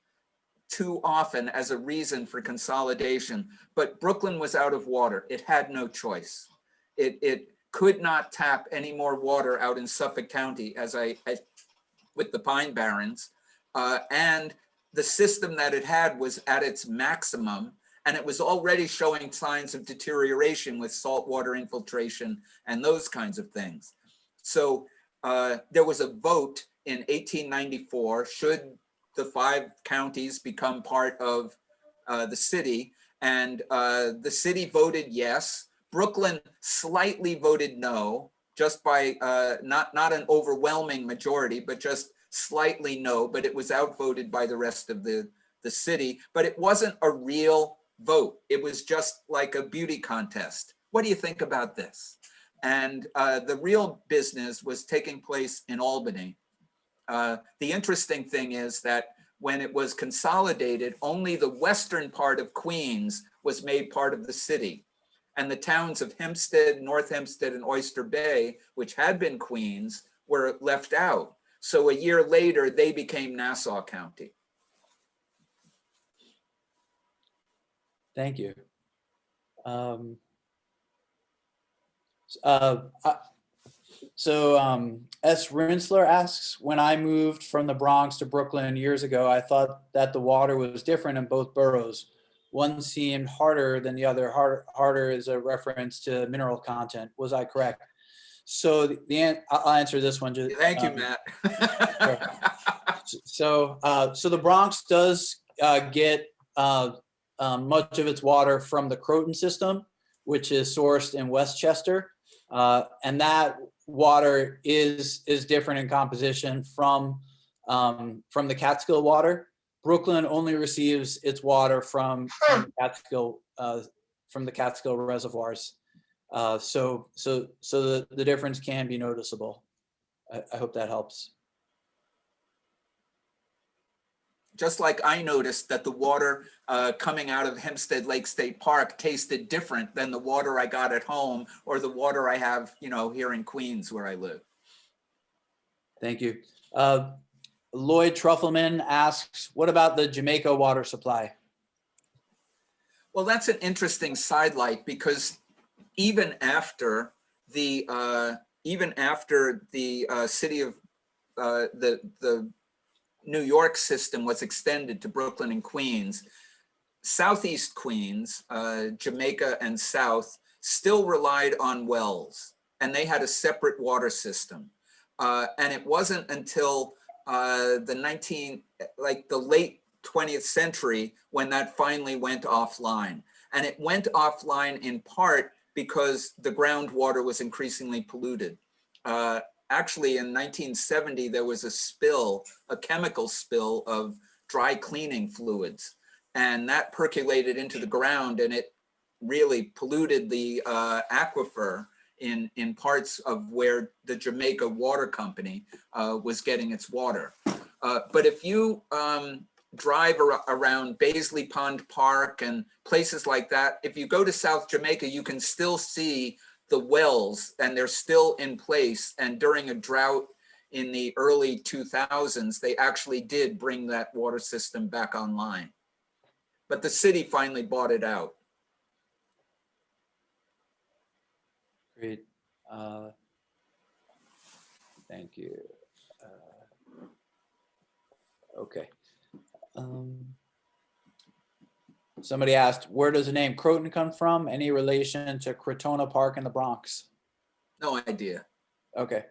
Speaker 3: too often as a reason for consolidation, but Brooklyn was out of water. It had no choice. It could not tap any more water out in Suffolk County with the Pine Barrens. And the system that it had was at its maximum, and it was already showing signs of deterioration with saltwater infiltration and those kinds of things. So there was a vote in 1894, should the 5 counties become part of the city, and the city voted yes. Brooklyn slightly voted no, just by not an overwhelming majority, but just slightly no, but it was outvoted by the rest of the city. But it wasn't a real vote. It was just like a beauty contest. What do you think about this? And the real business was taking place in Albany. The interesting thing is that when it was consolidated, only the western part of Queens was made part of the city. And the towns of Hempstead, North Hempstead, and Oyster Bay, which had been Queens, were left out. So a year later, they became Nassau County.
Speaker 2: Thank you. S. Rinsler asks, when I moved from the Bronx to Brooklyn years ago, I thought that the water was different in both boroughs. One seemed harder than the other. Harder is a reference to mineral content. Was I correct? So I'll answer this one.
Speaker 3: Thank you, Matt.
Speaker 2: Sure. So the Bronx does get much of its water from the Croton system, which is sourced in Westchester. And that water is different in composition from the Catskill water. Brooklyn only receives its water from the Catskill reservoirs. So the difference can be noticeable. I hope that helps.
Speaker 3: Just like I noticed that the water coming out of Hempstead Lake State Park tasted different than the water I got at home or the water I have, here in Queens where I live.
Speaker 2: Thank you. Lloyd Truffleman asks, what about the Jamaica water supply?
Speaker 3: Well, that's an interesting sidelight because even after the city of the New York system was extended to Brooklyn and Queens, Southeast Queens, Jamaica and South, still relied on wells, and they had a separate water system. And it wasn't until the late 20th century when that finally went offline. And it went offline in part because the groundwater was increasingly polluted. Actually, in 1970, there was a spill, a chemical spill of dry cleaning fluids, and that percolated into the ground, and it really polluted the aquifer in parts of where the Jamaica Water Company was getting its water. But if you drive around Baisley Pond Park and places like that, if you go to South Jamaica, you can still see the wells, and they're still in place. And during a drought in the early 2000s, they actually did bring that water system back online. But the city finally bought it out.
Speaker 2: Great. Thank you. Okay. Somebody asked, where does the name Croton come from? Any relation to Crotona Park in the Bronx?
Speaker 3: No idea.
Speaker 2: Okay.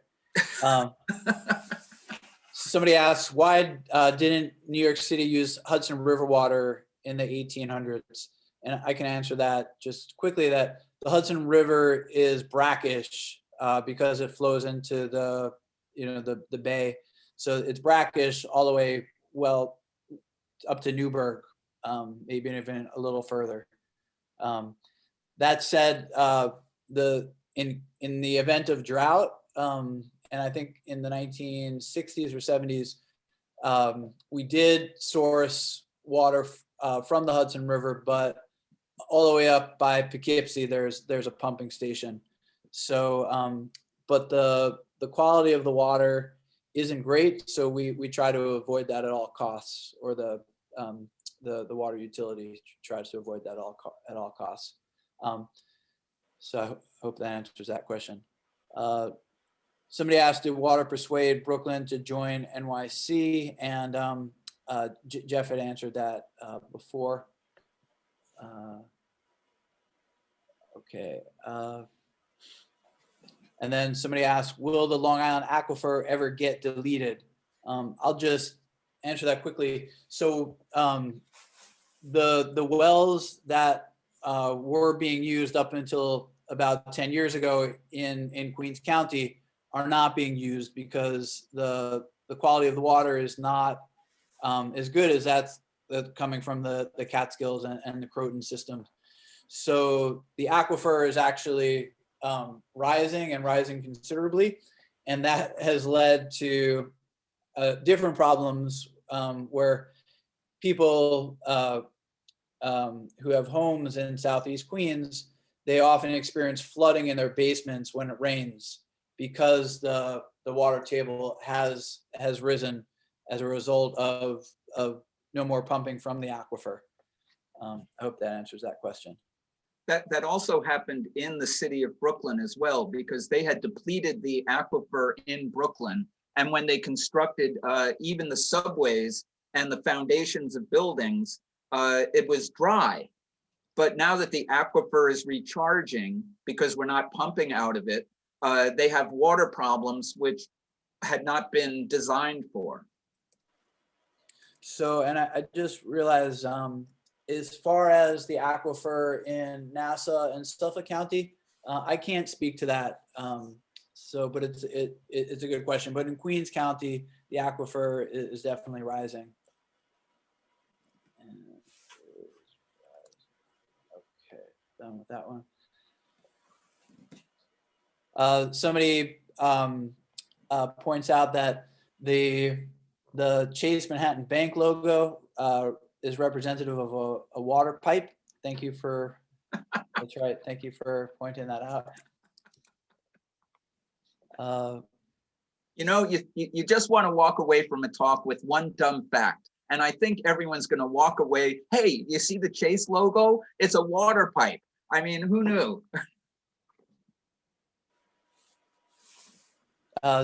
Speaker 2: Somebody asked, why didn't New York City use Hudson River water in the 1800s? And I can answer that just quickly, that the Hudson River is brackish because it flows into the bay. So it's brackish all the way, well, up to Newburgh, maybe even a little further. That said, in the event of drought, and I think in the 1960s or 70s, we did source water from the Hudson River, but all the way up by Poughkeepsie, there's a pumping station. So, but the quality of the water isn't great, so we try to avoid that at all costs, or the water utility tries to avoid that at all costs. So I hope that answers that question. Somebody asked, did water persuade Brooklyn to join NYC? And Jeff had answered that before. Okay. And then somebody asked, will the Long Island aquifer ever get deleted? I'll just answer that quickly. So the wells that were being used up until about 10 years ago in Queens County are not being used because the quality of the water is not as good as that's coming from the Catskills and the Croton system. So the aquifer is actually rising and rising considerably, and that has led to different problems where people who have homes in Southeast Queens, they often experience flooding in their basements when it rains because the water table has risen as a result of no more pumping from the aquifer. I hope that answers that question.
Speaker 3: That also happened in the city of Brooklyn as well, because they had depleted the aquifer in Brooklyn. And when they constructed even the subways and the foundations of buildings, it was dry. But now that the aquifer is recharging, because we're not pumping out of it, they have water problems which had not been designed for.
Speaker 2: So, and I just realized, as far as the aquifer in Nassau and Suffolk County, I can't speak to that. So, but it's a good question. But in Queens County, the aquifer is definitely rising. Okay, done with that one. Somebody points out that the Chase Manhattan Bank logo is representative of a water pipe. Thank you for, that's right. Thank you for pointing that out.
Speaker 3: You know, you just want to walk away from a talk with one dumb fact. And I think everyone's going to walk away, hey, you see the Chase logo? It's a water pipe. I mean, who knew?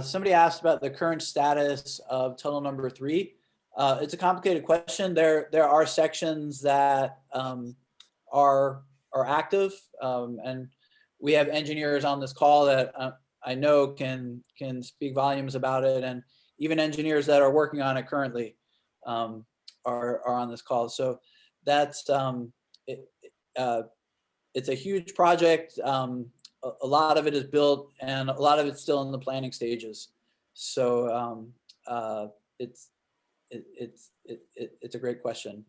Speaker 2: Somebody asked about the current status of tunnel number 3. It's a complicated question. There are sections that are active, and we have engineers on this call that I know can speak volumes about it, and even engineers that are working on it currently. are on this call. So that's it's a huge project. A lot of it is built, and a lot of it's still in the planning stages. So it's a great question.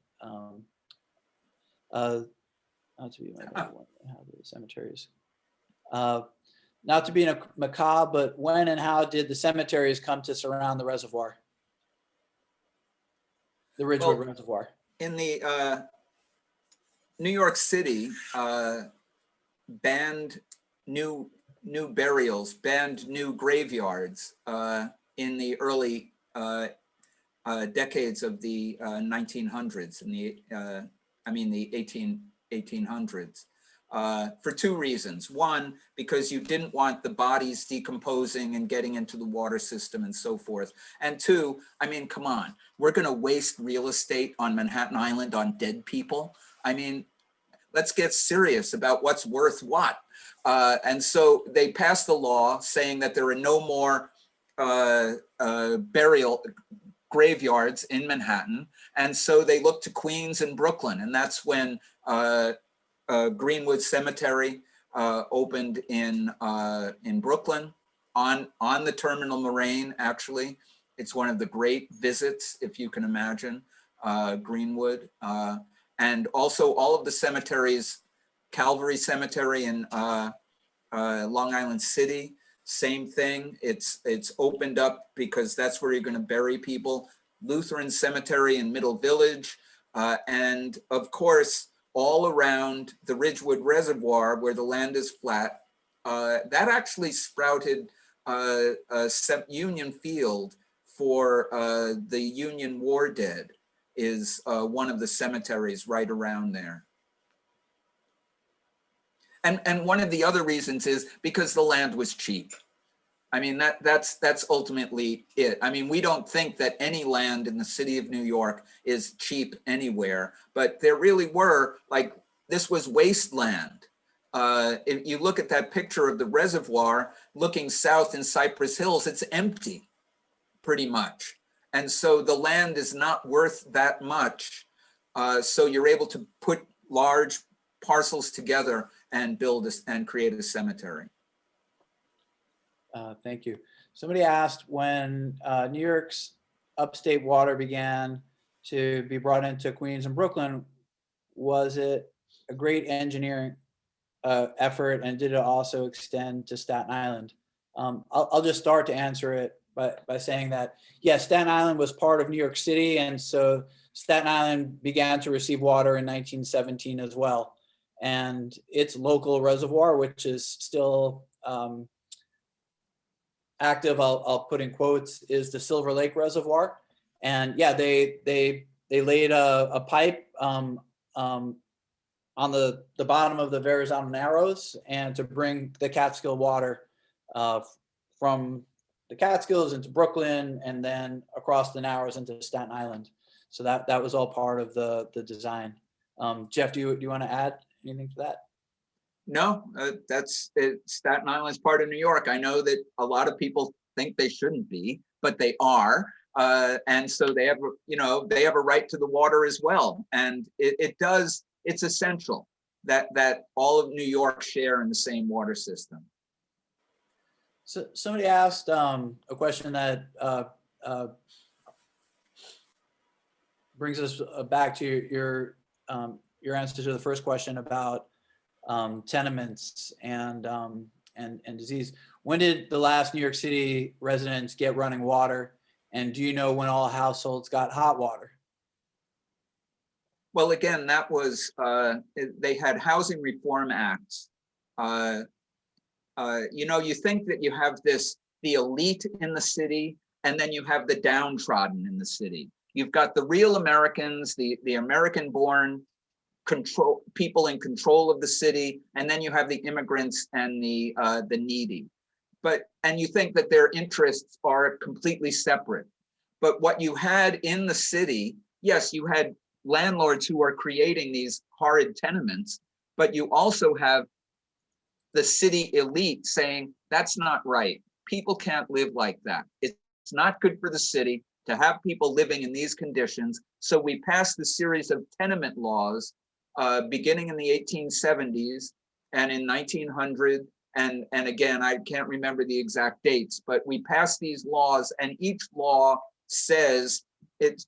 Speaker 2: Not to be how the cemeteries. Not to be macabre, but when and how did the cemeteries come to surround the reservoir? The Ridgewood Reservoir.
Speaker 3: In the New York City, banned new burials, banned new graveyards in the early decades of the 1900s, in the the 1800s, for two reasons. One, because you didn't want the bodies decomposing and getting into the water system and so forth. And two, I mean, come on, we're going to waste real estate on Manhattan Island on dead people. I mean, let's get serious about what's worth what. And so they passed the law saying that there are no more burial graveyards in Manhattan. And so they looked to Queens and Brooklyn. And that's when Greenwood Cemetery opened in Brooklyn on the Terminal Moraine, actually. It's one of the great visits, if you can imagine, Greenwood. And also all of the cemeteries, Calvary Cemetery in Long Island City, same thing. It's opened up because that's where you're going to bury people. Lutheran Cemetery in Middle Village, and of course, all around the Ridgewood Reservoir, where the land is flat, that actually sprouted a Union Field for the Union War dead, is one of the cemeteries right around there. And one of the other reasons is because the land was cheap. I mean, that's ultimately it. I mean, we don't think that any land in the city of New York is cheap anywhere, but there really were, like, this was wasteland. If you look at that picture of the reservoir looking south in Cypress Hills, it's empty, pretty much. And so the land is not worth that much. So you're able to put large parcels together and build and create a cemetery.
Speaker 2: Thank you. Somebody asked, when New York's upstate water began to be brought into Queens and Brooklyn, was it a great engineering effort, and did it also extend to Staten Island? I'll just start to answer it by saying that, yes, Staten Island was part of New York City, and so Staten Island began to receive water in 1917 as well. And its local reservoir, which is still active, I'll put in quotes, is the Silver Lake Reservoir. And yeah, they laid a pipe on the bottom of the Verrazano Narrows, and to bring the Catskill water from the Catskills into Brooklyn, and then across the Narrows into Staten Island. So that was all part of the design. Jeff, do you want to add anything to that?
Speaker 3: No, that's it. Staten Island is part of New York. I know that a lot of people think they shouldn't be, but they are. And so they have, they have a right to the water as well. And it's essential that all of New York share in the same water system.
Speaker 2: So somebody asked a question that brings us back to your answer to the first question about tenements and disease. When did the last New York City residents get running water? And do you know when all households got hot water?
Speaker 3: Well, again, that was, they had housing reform acts. You think that you have the elite in the city, and then you have the downtrodden in the city. You've got the real Americans, the American-born people in control of the city, and then you have the immigrants and the needy. And you think that their interests are completely separate. But what you had in the city, yes, you had landlords who are creating these horrid tenements, but you also have the city elite saying, that's not right. People can't live like that. It's not good for the city to have people living in these conditions. So we passed the series of tenement laws beginning in the 1870s and in 1900. And again, I can't remember the exact dates, but we passed these laws, and each law says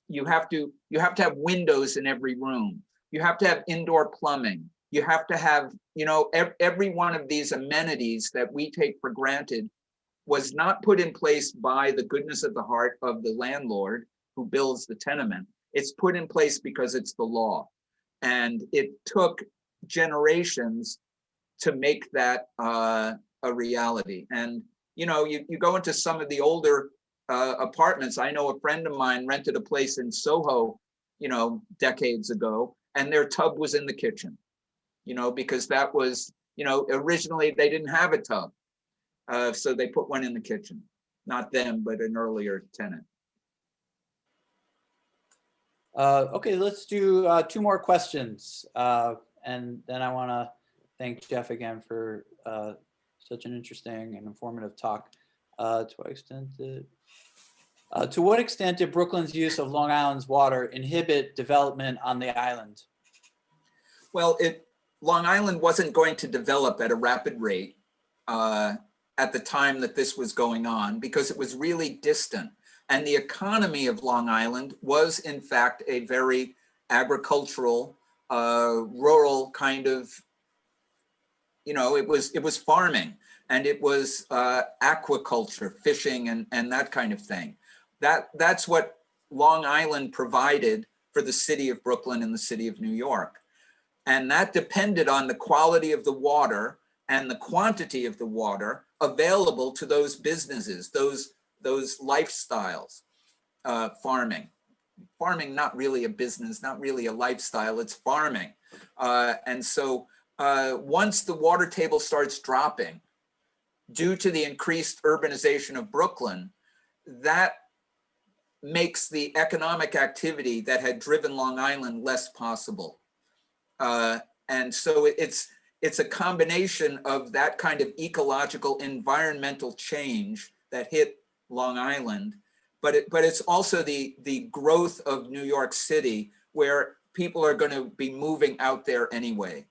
Speaker 3: you have to have windows in every room. You have to have indoor plumbing. You have to have, every one of these amenities that we take for granted was not put in place by the goodness of the heart of the landlord who builds the tenement. It's put in place because it's the law. And it took generations to make that a reality. And, you go into some of the older apartments. I know a friend of mine rented a place in Soho, decades ago, and their tub was in the kitchen, because that was, originally they didn't have a tub. So they put one in the kitchen, not them, but an earlier tenant.
Speaker 2: Okay, let's do 2 more questions. And then I want to thank Jeff again for such an interesting and informative talk. To what extent did Brooklyn's use of Long Island's water inhibit development on the island?
Speaker 3: Well, Long Island wasn't going to develop at a rapid rate at the time that this was going on, because it was really distant. And the economy of Long Island was, in fact, a very agricultural, rural kind of, it was farming, and it was aquaculture, fishing, and that kind of thing. That's what Long Island provided for the city of Brooklyn and the city of New York. And that depended on the quality of the water and the quantity of the water available to those businesses, those lifestyles. Farming, not really a business, not really a lifestyle, it's farming. And so once the water table starts dropping due to the increased urbanization of Brooklyn, that makes the economic activity that had driven Long Island less possible. And so it's a combination of that kind of ecological environmental change that hit Long Island, but it's also the growth of New York City, where people are going to be moving out there anyway.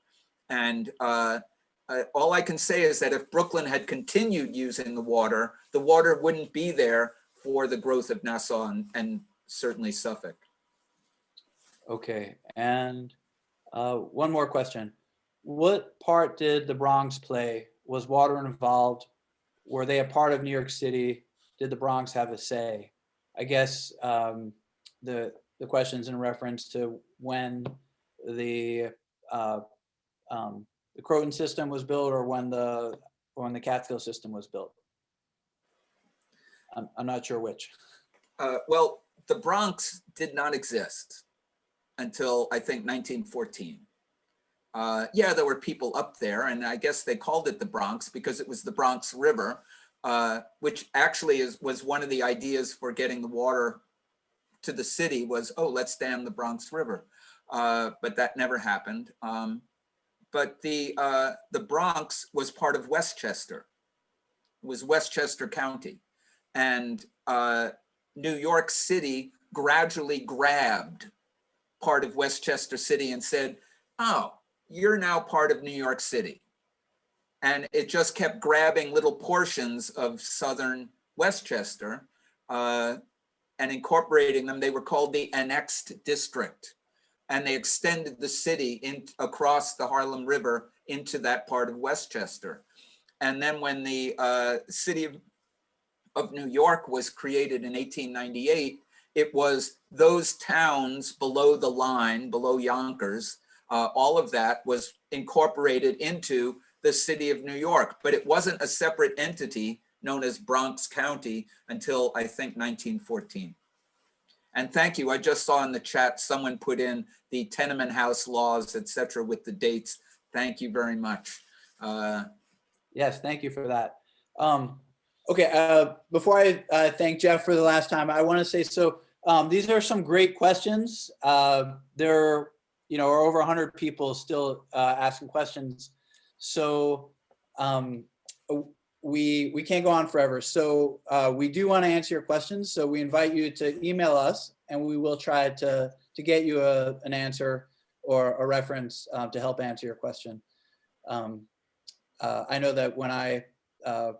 Speaker 3: And all I can say is that if Brooklyn had continued using the water wouldn't be there for the growth of Nassau and certainly Suffolk.
Speaker 2: Okay, and one more question. What part did the Bronx play? Was water involved? Were they a part of New York City? Did the Bronx have a say? I guess the question's in reference to when the Croton system was built, or when the Catskills system was built. I'm not sure which.
Speaker 3: Well, the Bronx did not exist until I think 1914. Yeah, there were people up there, and I guess they called it the Bronx because it was the Bronx River, which actually was one of the ideas for getting the water to the city was, oh, let's dam the Bronx River. But that never happened. But the Bronx was part of Westchester. It was Westchester County. And New York City gradually grabbed part of Westchester City and said, oh, you're now part of New York City. And it just kept grabbing little portions of southern Westchester and incorporating them. They were called the annexed district. And they extended the city across the Harlem River into that part of Westchester. And then when the city of New York was created in 1898, it was those towns below the line, below Yonkers, all of that was incorporated into the city of New York, but it wasn't a separate entity known as Bronx County until I think 1914. And thank you, I just saw in the chat, someone put in the tenement house laws, et cetera, with the dates. Thank you very much.
Speaker 2: Yes, thank you for that. Okay, before I thank Jeff for the last time, I want to say, so these are some great questions. There are over 100 people still asking questions. So we can't go on forever. So we do want to answer your questions. So we invite you to email us, and we will try to get you an answer or a reference to help answer your question. I know that when I am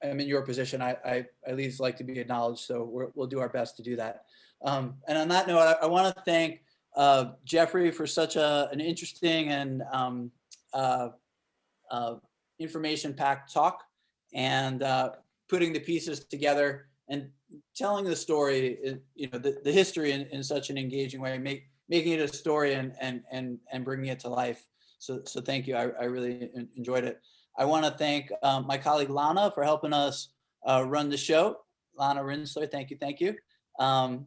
Speaker 2: in your position, I at least like to be acknowledged. So we'll do our best to do that. And on that note, I want to thank Jeffrey for such an interesting and information-packed talk, and putting the pieces together and telling the story, the history in such an engaging way, making it a story and bringing it to life. So thank you. I really enjoyed it. I want to thank my colleague Lana for helping us run the show. Lana Rinsler, thank you. And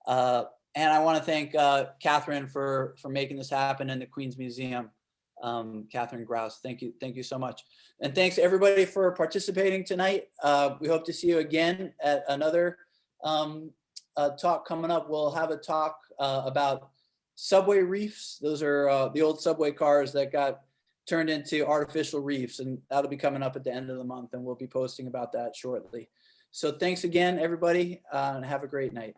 Speaker 2: I want to thank Catherine for making this happen in the Queens Museum. Catherine Grouse, thank you so much. And thanks everybody for participating tonight. We hope to see you again at another talk coming up. We'll have a talk about subway reefs. Those are the old subway cars that got turned into artificial reefs, and that'll be coming up at the end of the month, and we'll be posting about that shortly. So thanks again, everybody, and have a great night.